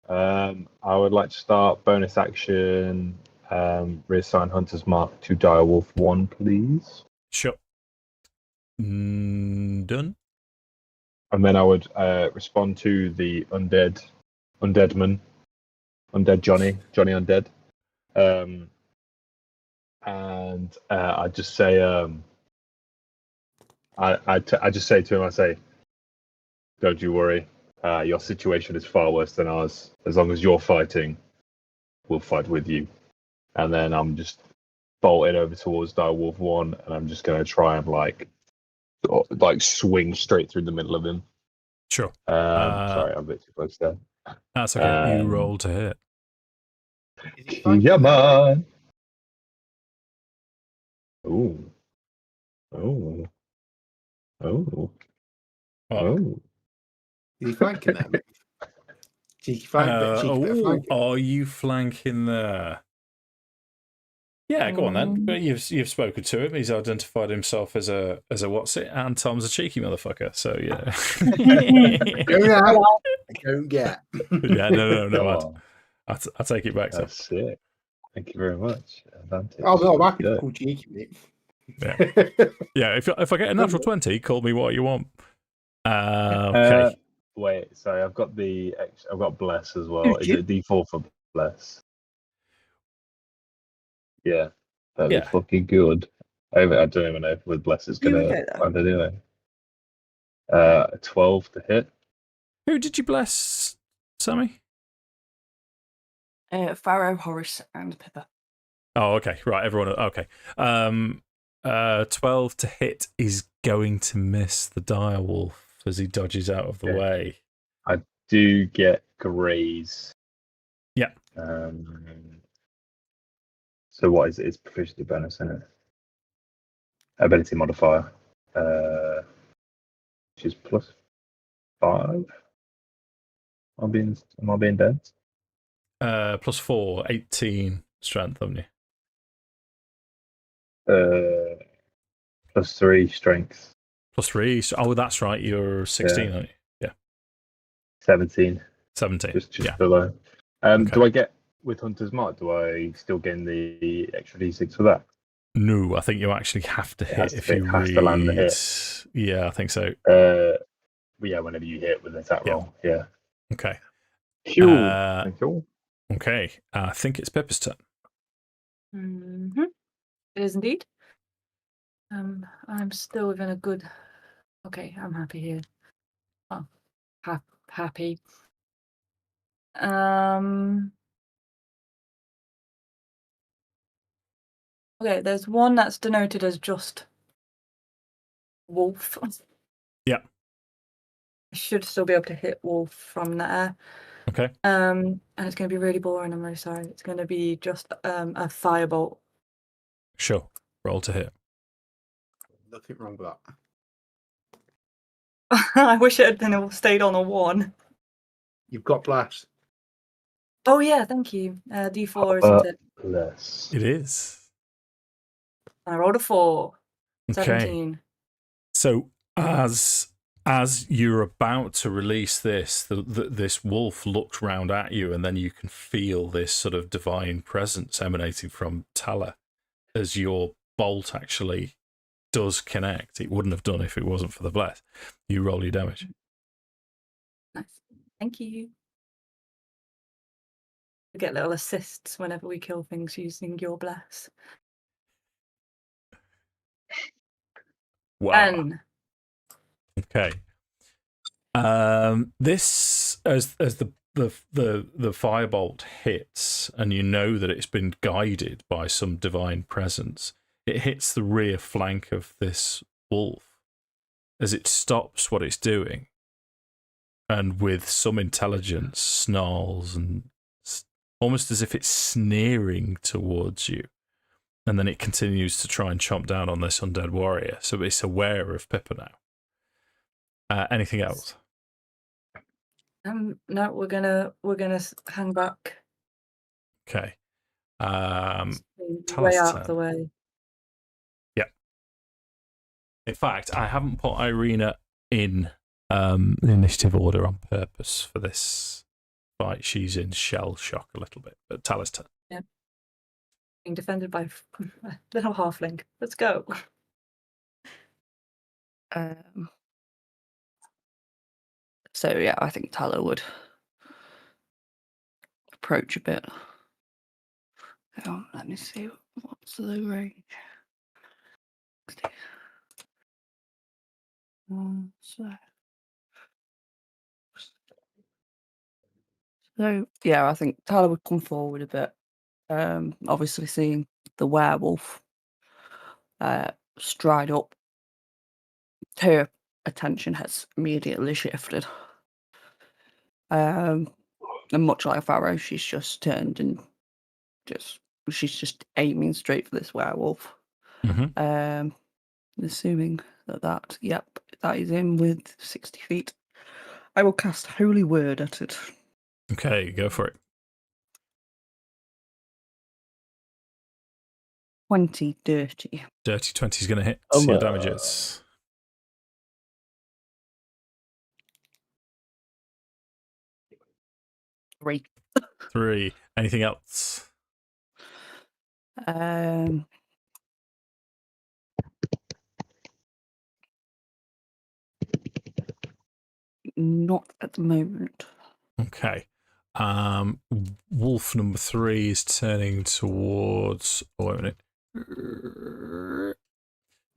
I would like to start bonus action. Reassign Hunter's Mark to Direwolf 1, please. Sure. Done. And then I would respond to the undead Johnny Undead. And I just say, I just say to him, I say, don't you worry, your situation is far worse than ours. As long as you're fighting, we'll fight with you. And then I'm just bolting over towards Direwolf 1, and I'm just going to try and like swing straight through the middle of him. Sure. Sorry, I'm a bit too close there. That's okay. You roll to hit. Yeah, man. Ooh. Oh. Oh. Fuck. Oh. Is he flanking that, mate? Cheeky flank, bit flanking. Are you flanking there? Yeah, go on then. But you've spoken to him. He's identified himself as a what's it? And Tom's a cheeky motherfucker. So yeah. Don't get. Yeah, no. I'll take it back. That's sick. Thank you very much. Advantage. Oh no, I'm happy to call cheeky, mate. Yeah. If I get a natural 20, call me what you want. Okay. Wait, sorry, I've got bless as well. Is it D4 for bless? Yeah, that'd be fucking good. I don't even know if with bless is gonna find it anyway. 12 to hit. Who did you bless, Sammi? Farrow, Horace, and Pippa. Oh, okay. Right, everyone. Okay. 12 to hit is going to miss the direwolf as he dodges out of the way. I do get graze. Yeah. So what is it? It's proficiency bonus, isn't it? Ability modifier, which is +5. Am I being dense? +4, 18 strength, haven't you? +3 strength. +3. So, that's right. You're 16, aren't you? Yeah. 17. 17. Just below. Okay. Do I get with Hunter's Mark? Do I still gain the extra d6 for that? No, I think you actually have to hit if you have to land the hit. Yeah, I think so. Yeah, whenever you hit with an attack roll. Yeah. Okay. Thank you. Okay. I think it's Pippa's turn. Mm-hmm. It is indeed. I'm still within a good. Okay, I'm happy here. Oh, happy. Okay, there's one that's denoted as just wolf. Yeah. I should still be able to hit wolf from there. Okay. And it's going to be really boring. I'm really sorry. It's going to be just a firebolt. Sure. Roll to hit. Nothing wrong with that. I wish it had been stayed on a 1. You've got blast. Oh yeah, thank you. D4, isn't it? Bless. It is. I rolled a 4. Okay. 17. So as you're about to release this, this wolf looks round at you, and then you can feel this sort of divine presence emanating from Tala as your bolt actually does connect. It wouldn't have done if it wasn't for the bless. You roll your damage. Nice. Thank you. We get little assists whenever we kill things using your bless. Wow. Okay. This as the firebolt hits, and you know that it's been guided by some divine presence. It hits the rear flank of this wolf as it stops what it's doing, and with some intelligence snarls and almost as if it's sneering towards you. And then it continues to try and chomp down on this undead warrior. So it's aware of Pippa now. Anything else? No, we're gonna hang back. Okay. Way out of the way. Yep. In fact, I haven't put Irina in the initiative order on purpose for this fight. She's in shell shock a little bit. But Tala's turn. Yeah. Being defended by a little halfling. Let's go. So yeah, I think Tala would approach a bit. Oh, let me see what's the range. So yeah, I think Tala would come forward a bit. Obviously seeing the werewolf stride up, her attention has immediately shifted. And much like Farrow, she's just turned and she's just aiming straight for this werewolf. Mm-hmm. Assuming that is in with 60 feet. I will cast Holy Word at it. Okay, go for it. 20 dirty. Dirty 20 is going to hit Oh your my. damages. 3. 3. Anything else? Not at the moment. Okay. Wolf number 3 is turning towards. Oh, wait a minute.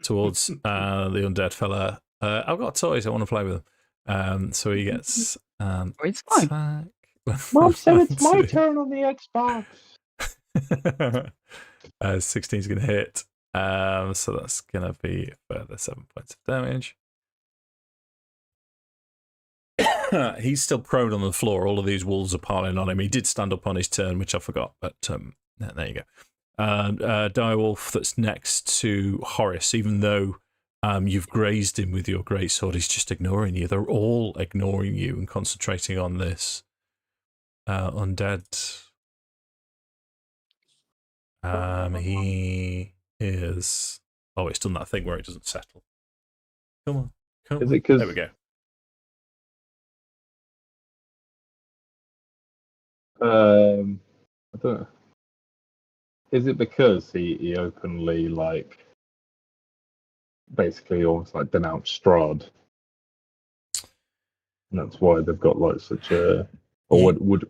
Towards the undead fella. I've got toys. I want to play with them. So he gets It's fine. attack. Mom said it's my turn on the Xbox. 16 is going to hit. So that's going to be further 7 points of damage. He's still prone on the floor. All of these wolves are piling on him. He did stand up on his turn, which I forgot, but there you go. Direwolf that's next to Horace, even though you've grazed him with your greatsword, he's just ignoring you. They're all ignoring you and concentrating on this undead. He is. Oh, it's done that thing where it doesn't settle. Come on. Is it 'cause- There we go. I don't know. Is it because he openly basically almost denounced Strahd? And that's why they've got such a, or would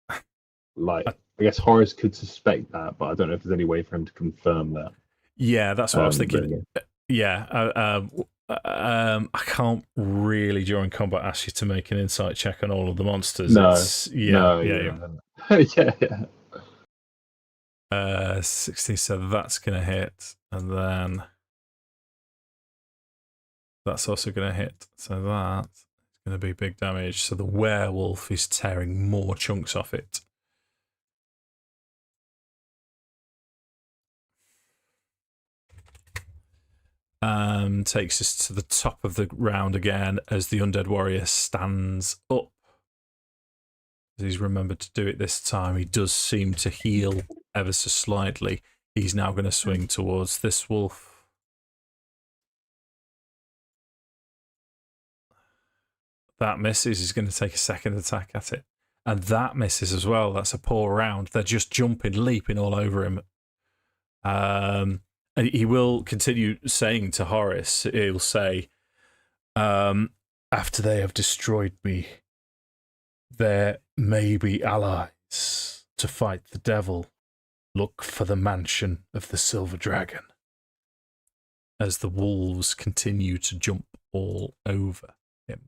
I guess Horace could suspect that, but I don't know if there's any way for him to confirm that. Yeah, that's what I was thinking. Yeah, I can't really during combat ask you to make an insight check on all of the monsters. No, yeah. 16, so that's going to hit, and then that's also going to hit. So that's going to be big damage. So the werewolf is tearing more chunks off it. Takes us to the top of the round again as the undead warrior stands up. He's remembered to do it this time. He does seem to heal ever so slightly. He's now going to swing towards this wolf. That misses. He's going to take a second attack at it. And that misses as well. That's a poor round. They're just jumping, leaping all over him. And he will continue saying to Horace, he'll say, after they have destroyed me, there may be allies to fight the devil. Look for the mansion of the Silver Dragon. As the wolves continue to jump all over him.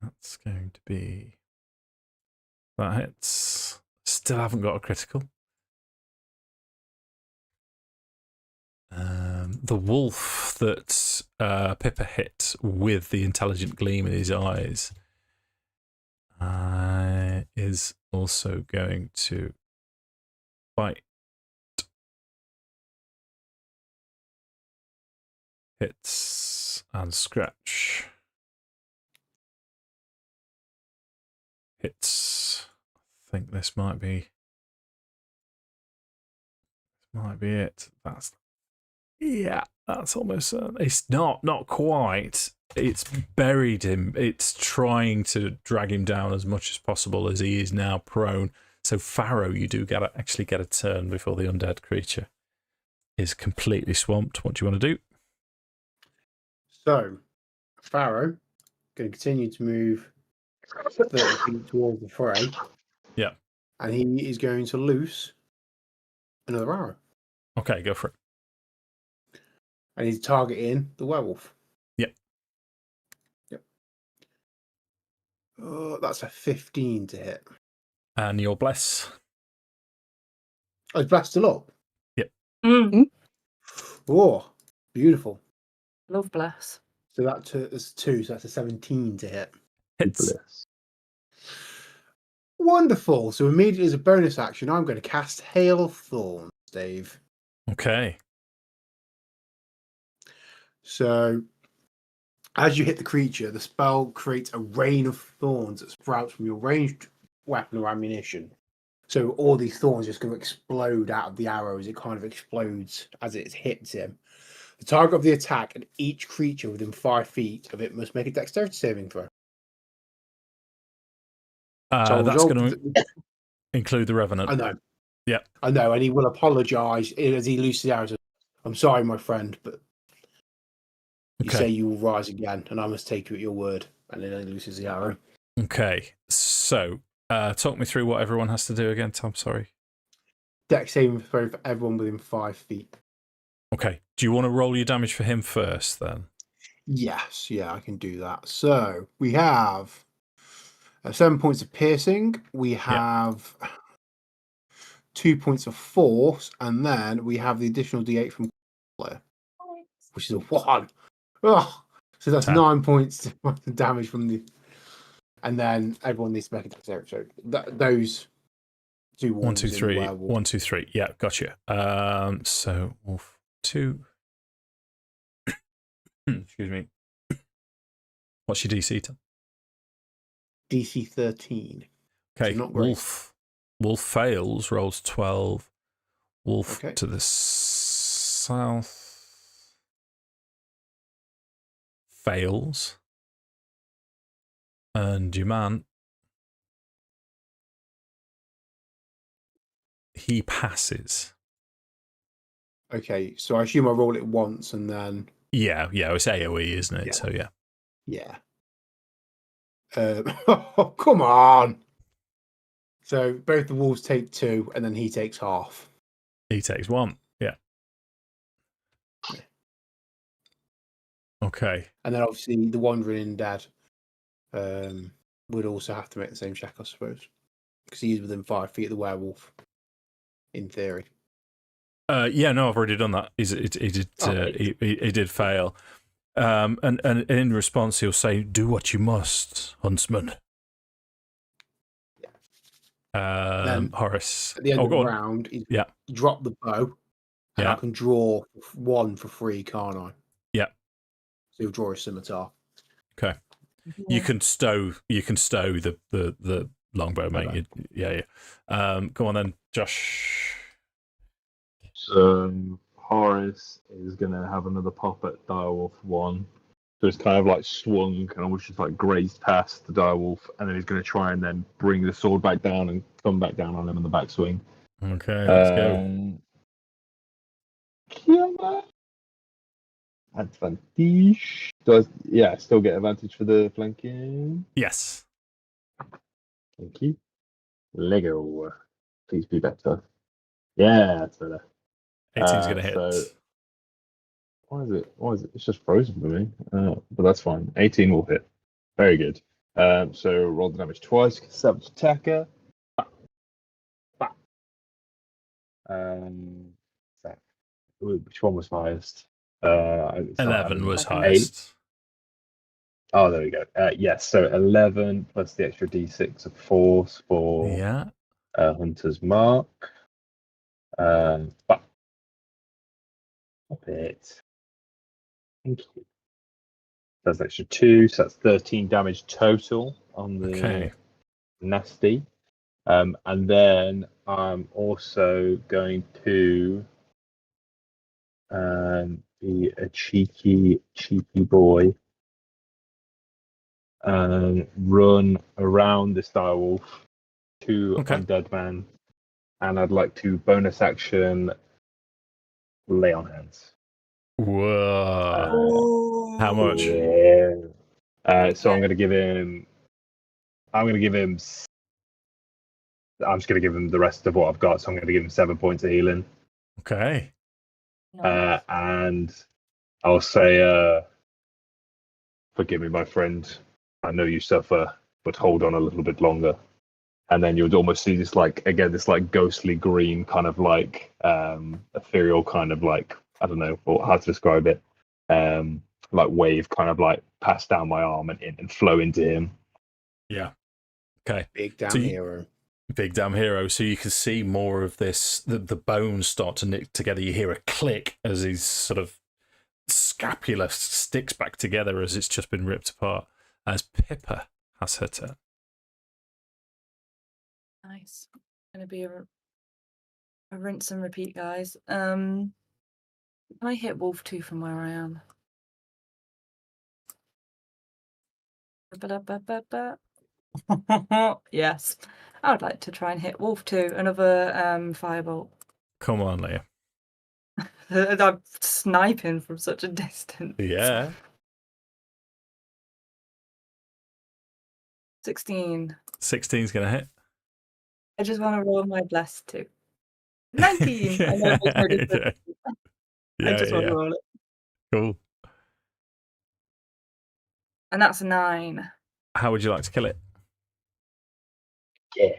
That's going to be. That hits. Still haven't got a critical. The wolf that Pippa hit with the intelligent gleam in his eyes is also going to bite. Hits and scratch. Hits. I think this might be it. That's almost it's not quite. It's buried him. It's trying to drag him down as much as possible as he is now prone. So Farrow, you do actually get a turn before the undead creature is completely swamped. What do you want to do? So Farrow going to continue to move 30 feet towards the fray. Yeah. And he is going to loose another arrow. Okay, go for it. And he's targeting the werewolf. Yep. That's a 15 to hit. And your bless. Oh, it's blasted up. Yep. Oh, beautiful. Love bless. So that's 2, so that's a 17 to hit. Hits. Wonderful. So immediately as a bonus action, I'm going to cast Hail of Thorns, Dave. Okay. So as you hit the creature, the spell creates a rain of thorns that sprouts from your ranged weapon or ammunition. So all these thorns are just going to explode out of the arrow as it kind of explodes as it hits him. The target of the attack and each creature within 5 feet of it must make a dexterity saving throw. That's going to include the Revenant. I know. Yeah. I know, and he will apologise as he looses the arrows. I'm sorry, my friend, but you say you will rise again, and I must take you at your word. And then he loses the arrow. Okay. So, talk me through what everyone has to do again, Tom. Sorry. Dex saving throw for everyone within 5 feet. Okay. Do you want to roll your damage for him first, then? Yes, yeah, I can do that. So we have 7 points of piercing. We have 2 points of force, and then we have the additional D8 from player, which is a 1. Oh, so that's 10. 9 points of damage from the. And then everyone needs to make a dexterity. So those 2 1, 2, 3. werewolf. 1, 2, 3. Yeah, gotcha. So wolf 2. Excuse me. What's your DC, Tom? DC 13. Okay, So not great. Wolf fails, rolls 12. Wolf Okay. to the south fails. And your man, he passes. Okay, so I assume I roll it once and then. Yeah, it's AoE, isn't it? Yeah. So, yeah. Yeah. Oh, come on. So both the wolves take 2, and then he takes half. He takes 1. Yeah. Okay. And then obviously the wandering dad would also have to make the same check, I suppose, because he's within 5 feet of the werewolf, in theory. Yeah, no, I've already done that. He did fail. And in response, he'll say, "Do what you must, huntsman." Horace. At the end of the go on. round, you Yeah. drop the bow, and Yeah. I can draw 1 for free, can't I? Yeah. So you'll draw a scimitar. Okay. You can stow the longbow, mate. Okay. Yeah. Go on then, Josh. So Horace is going to have another pop at Direwolf 1. So it's kind of like swung and almost just like grazed past the Direwolf, and then he's going to try and then bring the sword back down and come back down on him in the backswing. Okay, let's go. Kill that. Advantage. Still get advantage for the flanking. Yes. Thank you. Lego. Please be better. Yeah, that's better. 18's going to hit. So why is it? It's just frozen for me. But that's fine. 18 will hit. Very good. So roll the damage twice. Savage attacker. Which one was highest? 11 was highest. 8. Oh, there we go. Yes, so 11 plus the extra d6 of force for Hunter's Mark. Stop it. Thank you. That's extra 2, so that's 13 damage total on the nasty. And then I'm also going to be a cheeky boy and run around this direwolf to undead man, and I'd like to bonus action lay on hands. Whoa! How much? Yeah. So I'm going to give him. I'm just going to give him the rest of what I've got. So I'm going to give him 7 points of healing. Okay. And I'll say, forgive me, my friend. I know you suffer, but hold on a little bit longer. And then you'd almost see this ghostly green kind of ethereal kind of I don't know how to describe it. Wave kind of pass down my arm and flow into him. Yeah. Okay. Big damn So you- hero. Big damn hero. So you can see more of this. The bones start to knit together. You hear a click as his sort of scapula sticks back together as it's just been ripped apart. As Pippa has her turn. Nice. Gonna be a rinse and repeat, guys. Can I hit Wolf 2 from where I am? Ba-da-ba-ba-ba. Yes. I would like to try and hit Wolf 2, another firebolt. Come on, Leah. I'm sniping from such a distance. Yeah. 16. 16's going to hit. I just want to roll my blessed 2. 19. I know it makes no difference. Yeah, I just want yeah. to roll it. Cool. And that's a 9. How would you like to kill it? Yeah.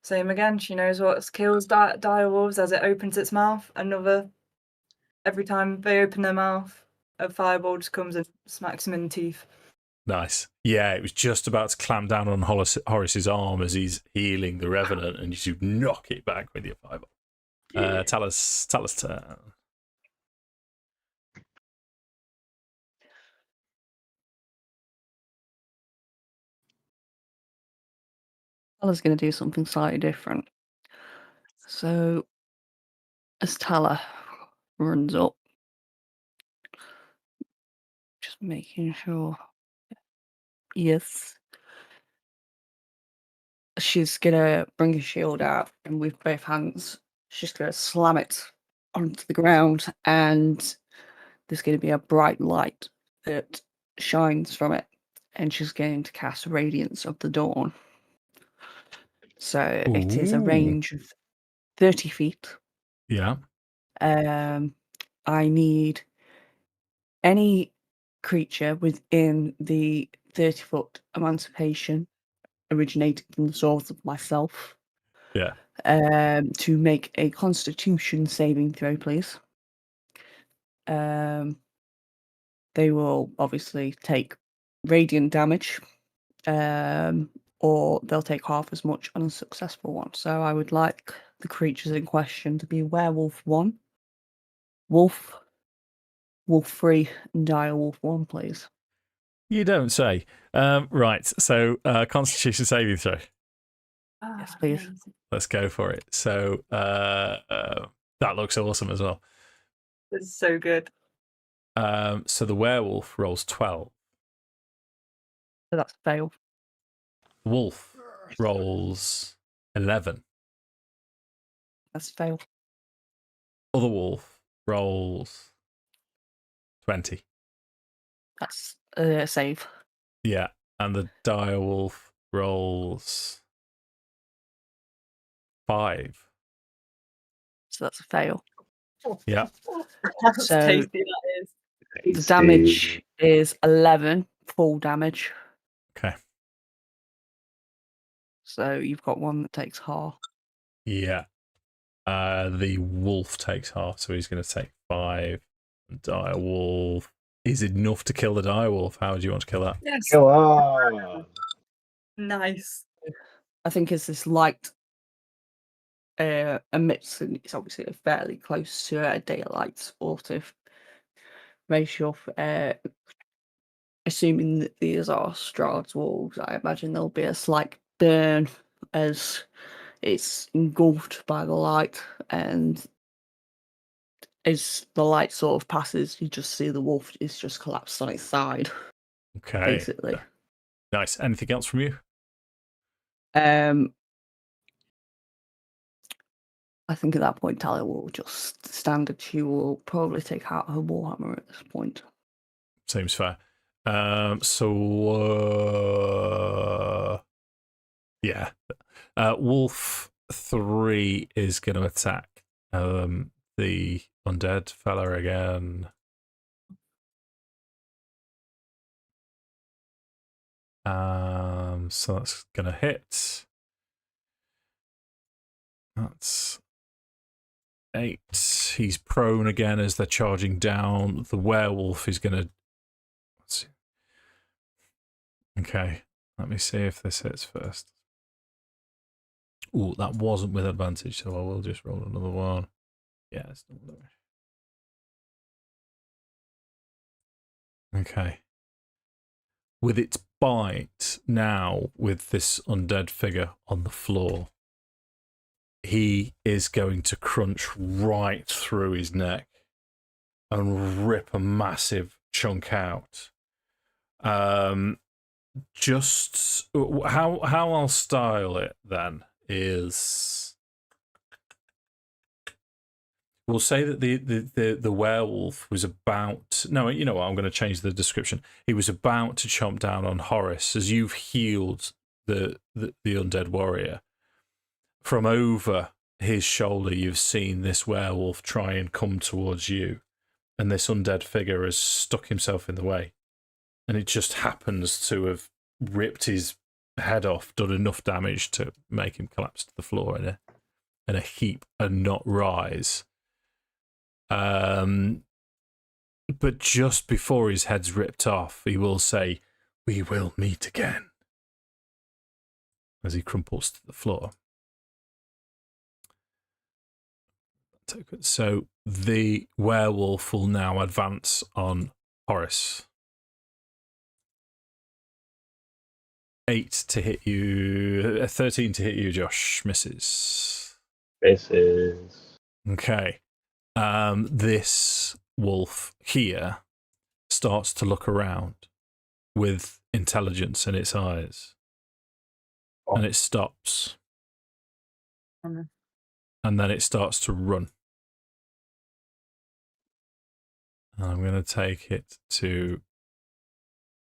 Same again. She knows what kills dire wolves as it opens its mouth. Every time they open their mouth, a fireball just comes and smacks them in the teeth. Nice. Yeah, it was just about to clamp down on Horace's arm as he's healing the Revenant, and you should knock it back with your fireball. Tala's turn. Tala's going to do something slightly different. So, as Tala runs up, just making sure. Yes. She's going to bring a shield out, and with both hands, she's going to slam it onto the ground, and there's going to be a bright light that shines from it, and she's going to cast Radiance of the Dawn. So it is a Ooh. range of 30 feet. Yeah. I need any creature within the 30-foot emancipation originating from the source of myself. Yeah. To make a Constitution saving throw, please. They will obviously take radiant damage, or they'll take half as much on a successful one. So I would like the creatures in question to be Werewolf 1, Wolf 3, and Direwolf 1, please. You don't say. Right. So, Constitution saving throw. Yes, please. Amazing. Let's go for it. So, that looks awesome as well. This is so good. So the werewolf rolls 12. So that's a fail. Wolf rolls 11. That's a fail. Other wolf rolls 20. That's a save. Yeah. And the dire wolf rolls 5. So that's a fail. Yeah. That's So- tasty, that is. The damage is 11 full damage. Okay. So you've got one that takes half. Yeah. The wolf takes half, so he's going to take 5. Dire wolf is enough to kill the dire wolf. How do you want to kill that? Yes. Go on. Nice. I think it's this light emits, and it's obviously fairly close to a daylight sort of ratio. Assuming that these are Strahd's wolves, I imagine there'll be a slight burn as it's engulfed by the light, and as the light sort of passes, you just see the wolf is just collapsed on its side, Okay. basically. Nice. Anything else from you? I think at that point, Tala will just stand and she will probably take out her warhammer at this point. Seems fair. Yeah. Wolf 3 is going to attack the undead fella again. So that's going to hit. That's 8. He's prone again as they're charging down. The werewolf is going to... Okay. Let me see if this hits first. Ooh, that wasn't with advantage, so I will just roll another one. Yeah, it's not damage. Okay. With its bite now, with this undead figure on the floor, he is going to crunch right through his neck and rip a massive chunk out. Just how I'll style it then is, we'll say that the werewolf was about, no, you know what, I'm going to change the description. He was about to chomp down on Horace as you've healed the undead warrior. From over his shoulder, you've seen this werewolf try and come towards you, and this undead figure has stuck himself in the way, and it just happens to have ripped his head off, done enough damage to make him collapse to the floor in a heap and not rise. But just before his head's ripped off, he will say, "We will meet again," as he crumples to the floor. So the werewolf will now advance on Horace. 8 to hit you, 13 to hit you, Josh. Misses. Misses. Okay. This wolf here starts to look around with intelligence in its eyes. And it stops. And then it starts to run. And I'm going to take it to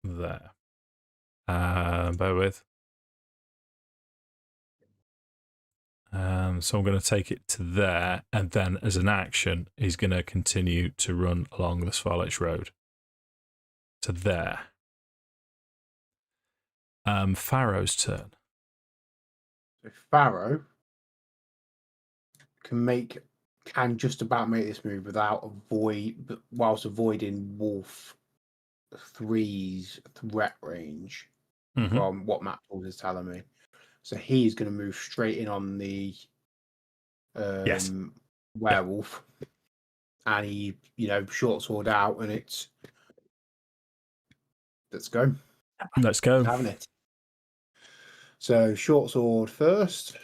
there. Bear with. So I'm going to take it to there, and then as an action, he's going to continue to run along the Svalech Road to there. Farrow's turn. So Farrow can just about make this move whilst avoiding Wolf 3's threat range from what Matt Tools is telling me. So he's going to move straight in on the werewolf, and he, short sword out, and it's let's go. Let's go. Having it. So short sword first.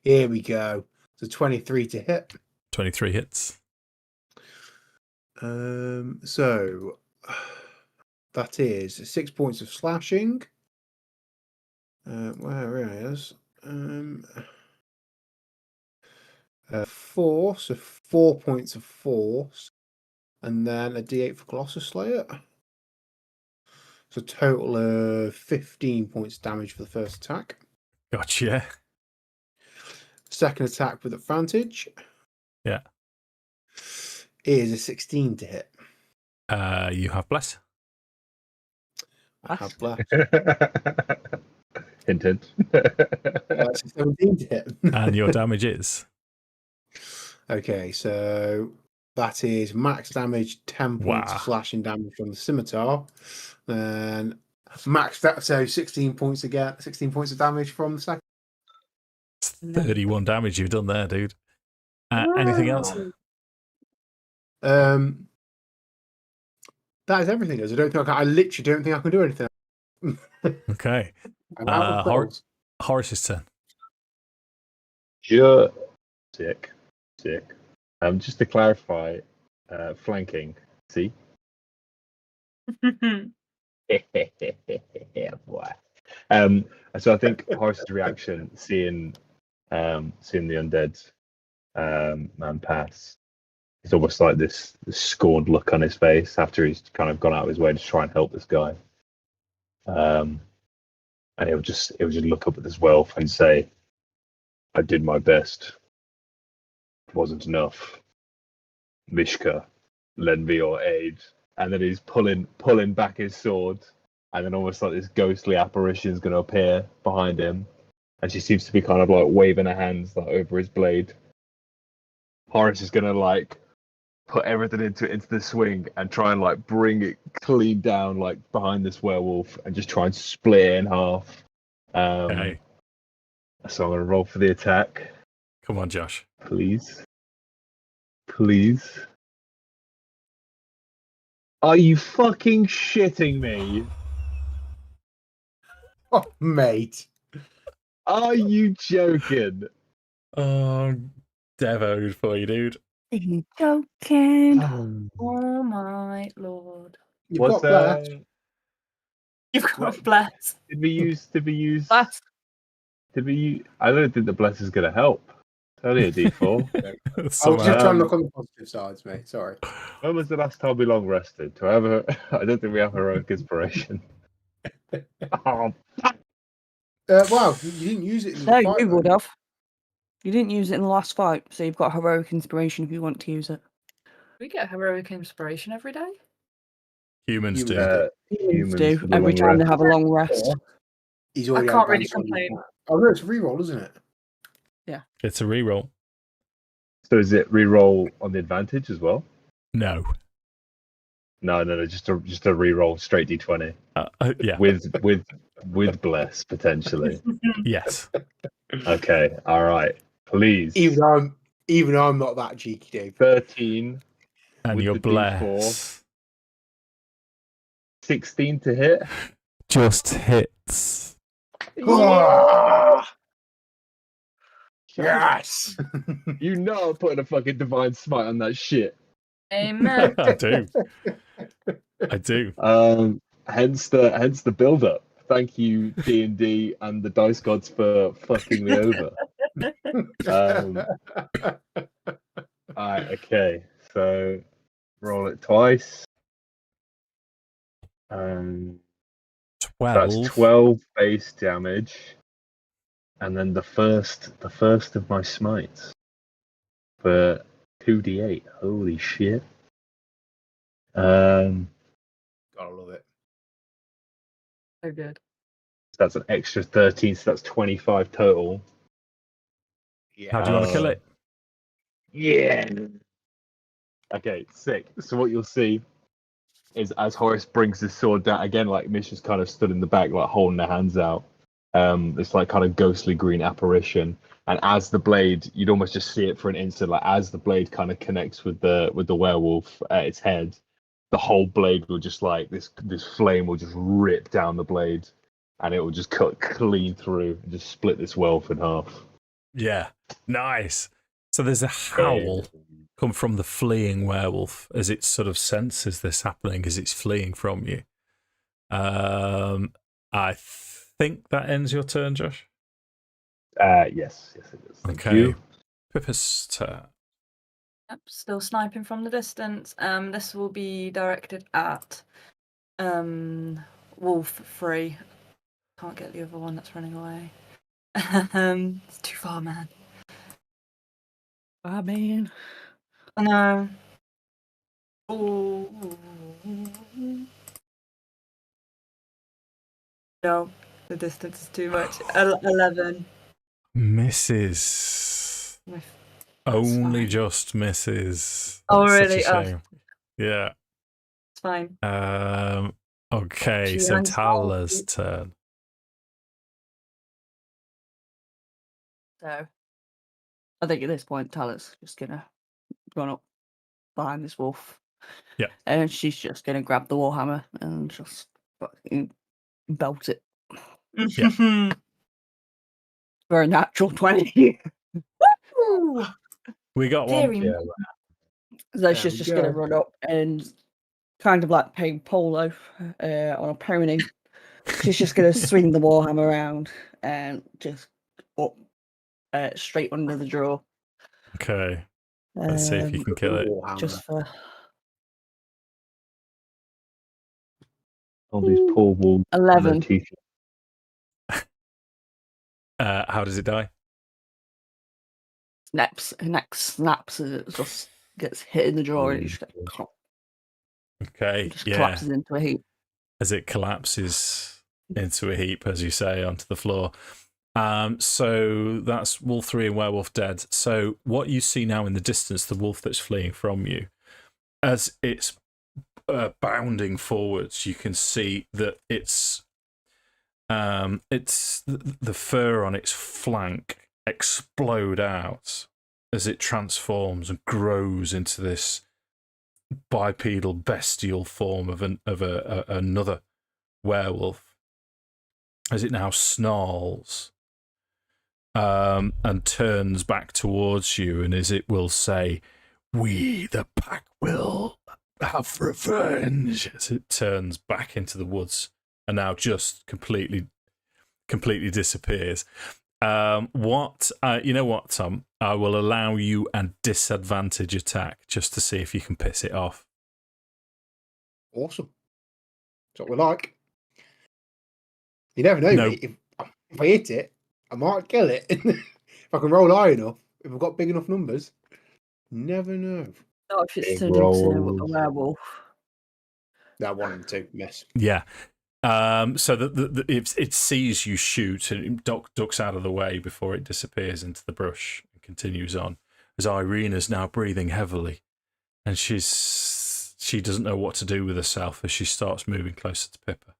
Here we go. So 23 to hit. 23 hits. So that is 6 points of slashing. Where it is? 4, so 4 points of force, and then a D8 for Colossus Slayer. So total of 15 points damage for the first attack. Gotcha. Second attack with advantage. Yeah. Is a 16 to hit. You have bless. I have bless. Hint, hint. That's a 17 to hit. And your damage is? Okay, so that is max damage, 10 points of slashing damage from the scimitar. Then max that, so 16 points again, 16 points of damage from the second. 31 damage you've done there, dude. Anything else? That is everything. I literally don't think I can do anything. Okay. I'm out of balls. Horace's turn. Sure. Sick. Just to clarify, flanking. See? Yeah, boy. So I think Horace's reaction, seeing the undead man pass, it's almost like this scorned look on his face after he's kind of gone out of his way to try and help this guy. And he'll just look up at this wolf and say, "I did my best. It wasn't enough. Mishka, lend me your aid." And then he's pulling back his sword, and then almost like this ghostly apparition is going to appear behind him, and she seems to be kind of like waving her hands like over his blade. Horace is going to like put everything into the swing and try and like bring it clean down like behind this werewolf and just try and split it in half. Okay. So I'm gonna roll for the attack. Come on, Josh. Please. Please. Are you fucking shitting me? Oh, mate. Are you joking? Oh, Devoed for you, dude. Are you joking? Oh my lord. You've What's got that. You've got What? bless. Did we use Bless. I don't think the bless is gonna help. It's only a D4. I was Somehow. just trying to look on the positive sides, mate. Sorry. When was the last time we long rested? Do I have I don't think we have heroic inspiration. Oh, Wow, you didn't use it in the No, fight, you though. would have. You didn't use it in the last fight, so you've got heroic inspiration if you want to use it. We get heroic inspiration every day. Humans do. Humans Humans do for the every long time they rest. have a long rest. He's I already can't really advanced on complain. the- Oh, no, it's a reroll, isn't it? It's a reroll. So is it reroll on the advantage as well? No. No, just a reroll straight D20 Yeah. with bless potentially. Yes. Okay, all right. Please. Even though I'm not that cheeky, Dave. 13 And with your the bless D4. 16 to hit. just hits. Ah! Yes. You know I'm putting a fucking divine smite on that shit. Amen. I do. I do. Hence the build up. Thank you D&D and the dice gods for fucking me over. Alright, okay. So roll it twice. That's 12. 12 base damage. And then the first of my smites for 2d8. Holy shit. Gotta love it. So good. That's an extra 13, so that's 25 total. Yeah. How do you want to kill it? Yeah. Okay, sick. So what you'll see is as Horace brings his sword down again, like Misha's kind of stood in the back, like holding their hands out. This like kind of ghostly green apparition, and as the blade, you'd almost just see it for an instant. Like as the blade kind of connects with the werewolf at its head, the whole blade will just like this flame will just rip down the blade, and it will just cut clean through and just split this werewolf in half. Yeah. Nice. So there's a howl come from the fleeing werewolf as it sort of senses this happening as it's fleeing from you. I think that ends your turn, Josh. Yes, it is. Thank you. Pippa's turn. Yep, still sniping from the distance. This will be directed at Wolf 3. Can't get the other one that's running away. It's too far, man. I mean, I know. Ooh. No, the distance is too much. 11. Misses. Only fine. just misses. Oh, That's really? Such Oh. a shame. Yeah. It's fine. Okay, She so runs Tala's off. turn. so I think at this point, Tala's just gonna run up behind this wolf. Yeah. And she's just gonna grab the warhammer and just fucking belt it for a natural 20. Woo! We got one. Deary me. So There she's we just gonna go. run up and kind of like playing polo on a pony. She's just gonna swing the warhammer around and just up straight under the jaw. Okay. Let's see if you can kill it. Warhammer. Just for All these poor wolves. 11. How does it die? Neck snaps and it just gets hit in the jaw and it just, Okay. just Yeah. collapses into a heap. As it collapses into a heap, as you say, onto the floor. So that's Wolf 3 and Werewolf dead. So what you see now in the distance, the wolf that's fleeing from you, as it's bounding forwards, you can see that it's the fur on its flank explode out as it transforms and grows into this bipedal bestial form of another werewolf, as it now snarls and turns back towards you, and as it will say, "We, the pack, will have revenge," as it turns back into the woods and now just completely disappears. You know what, Tom? I will allow you a disadvantage attack just to see if you can piss it off. Awesome. That's what we like. You never know, No. mate. If I hit it, I might kill it. If I can roll high enough, if I've got big enough numbers, never know. Not if it's Big turned into a rolls. werewolf. That one and two, miss. Yeah. So it sees you shoot and it ducks out of the way before it disappears into the brush and continues on. As Irina's now breathing heavily, and she doesn't know what to do with herself as she starts moving closer to Pippa.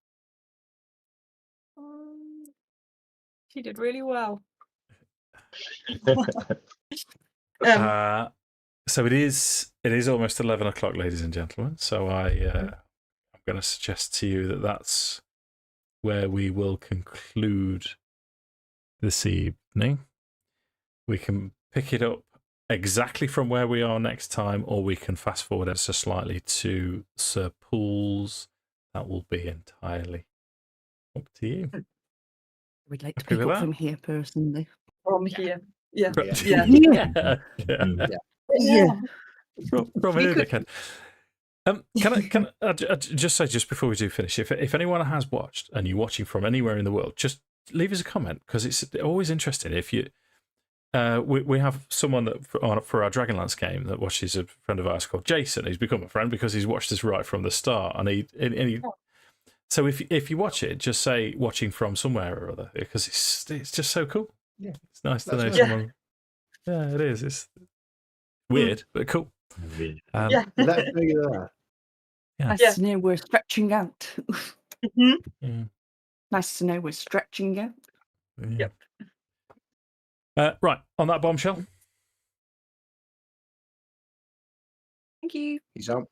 She did really well. So it is almost 11 o'clock, ladies and gentlemen. So I'm going to suggest to you that that's where we will conclude this evening. We can pick it up exactly from where we are next time, or we can fast forward ever so slightly to Sir Pool's. That will be entirely up to you. We'd like to Happy pick with up that? from here personally. From here. Yeah. Yeah. Yeah. Yeah. From We here, could- dickhead. Can I just say, just before we do finish, if anyone has watched and you're watching from anywhere in the world, just leave us a comment, because it's always interesting. If you, we have someone that for our Dragonlance game that watches, a friend of ours called Jason. He's become a friend because he's watched us right from the start, and he so if you watch it, just say watching from somewhere or other, because it's just so cool. Yeah. It's nice to know That's nice. someone. Yeah, it is. It's weird, but cool. Yeah. Let us know you're there. Nice Yeah. to know we're stretching out. Yeah. Nice to know we're stretching out. Yeah. Right, on that bombshell. Thank you. He's out.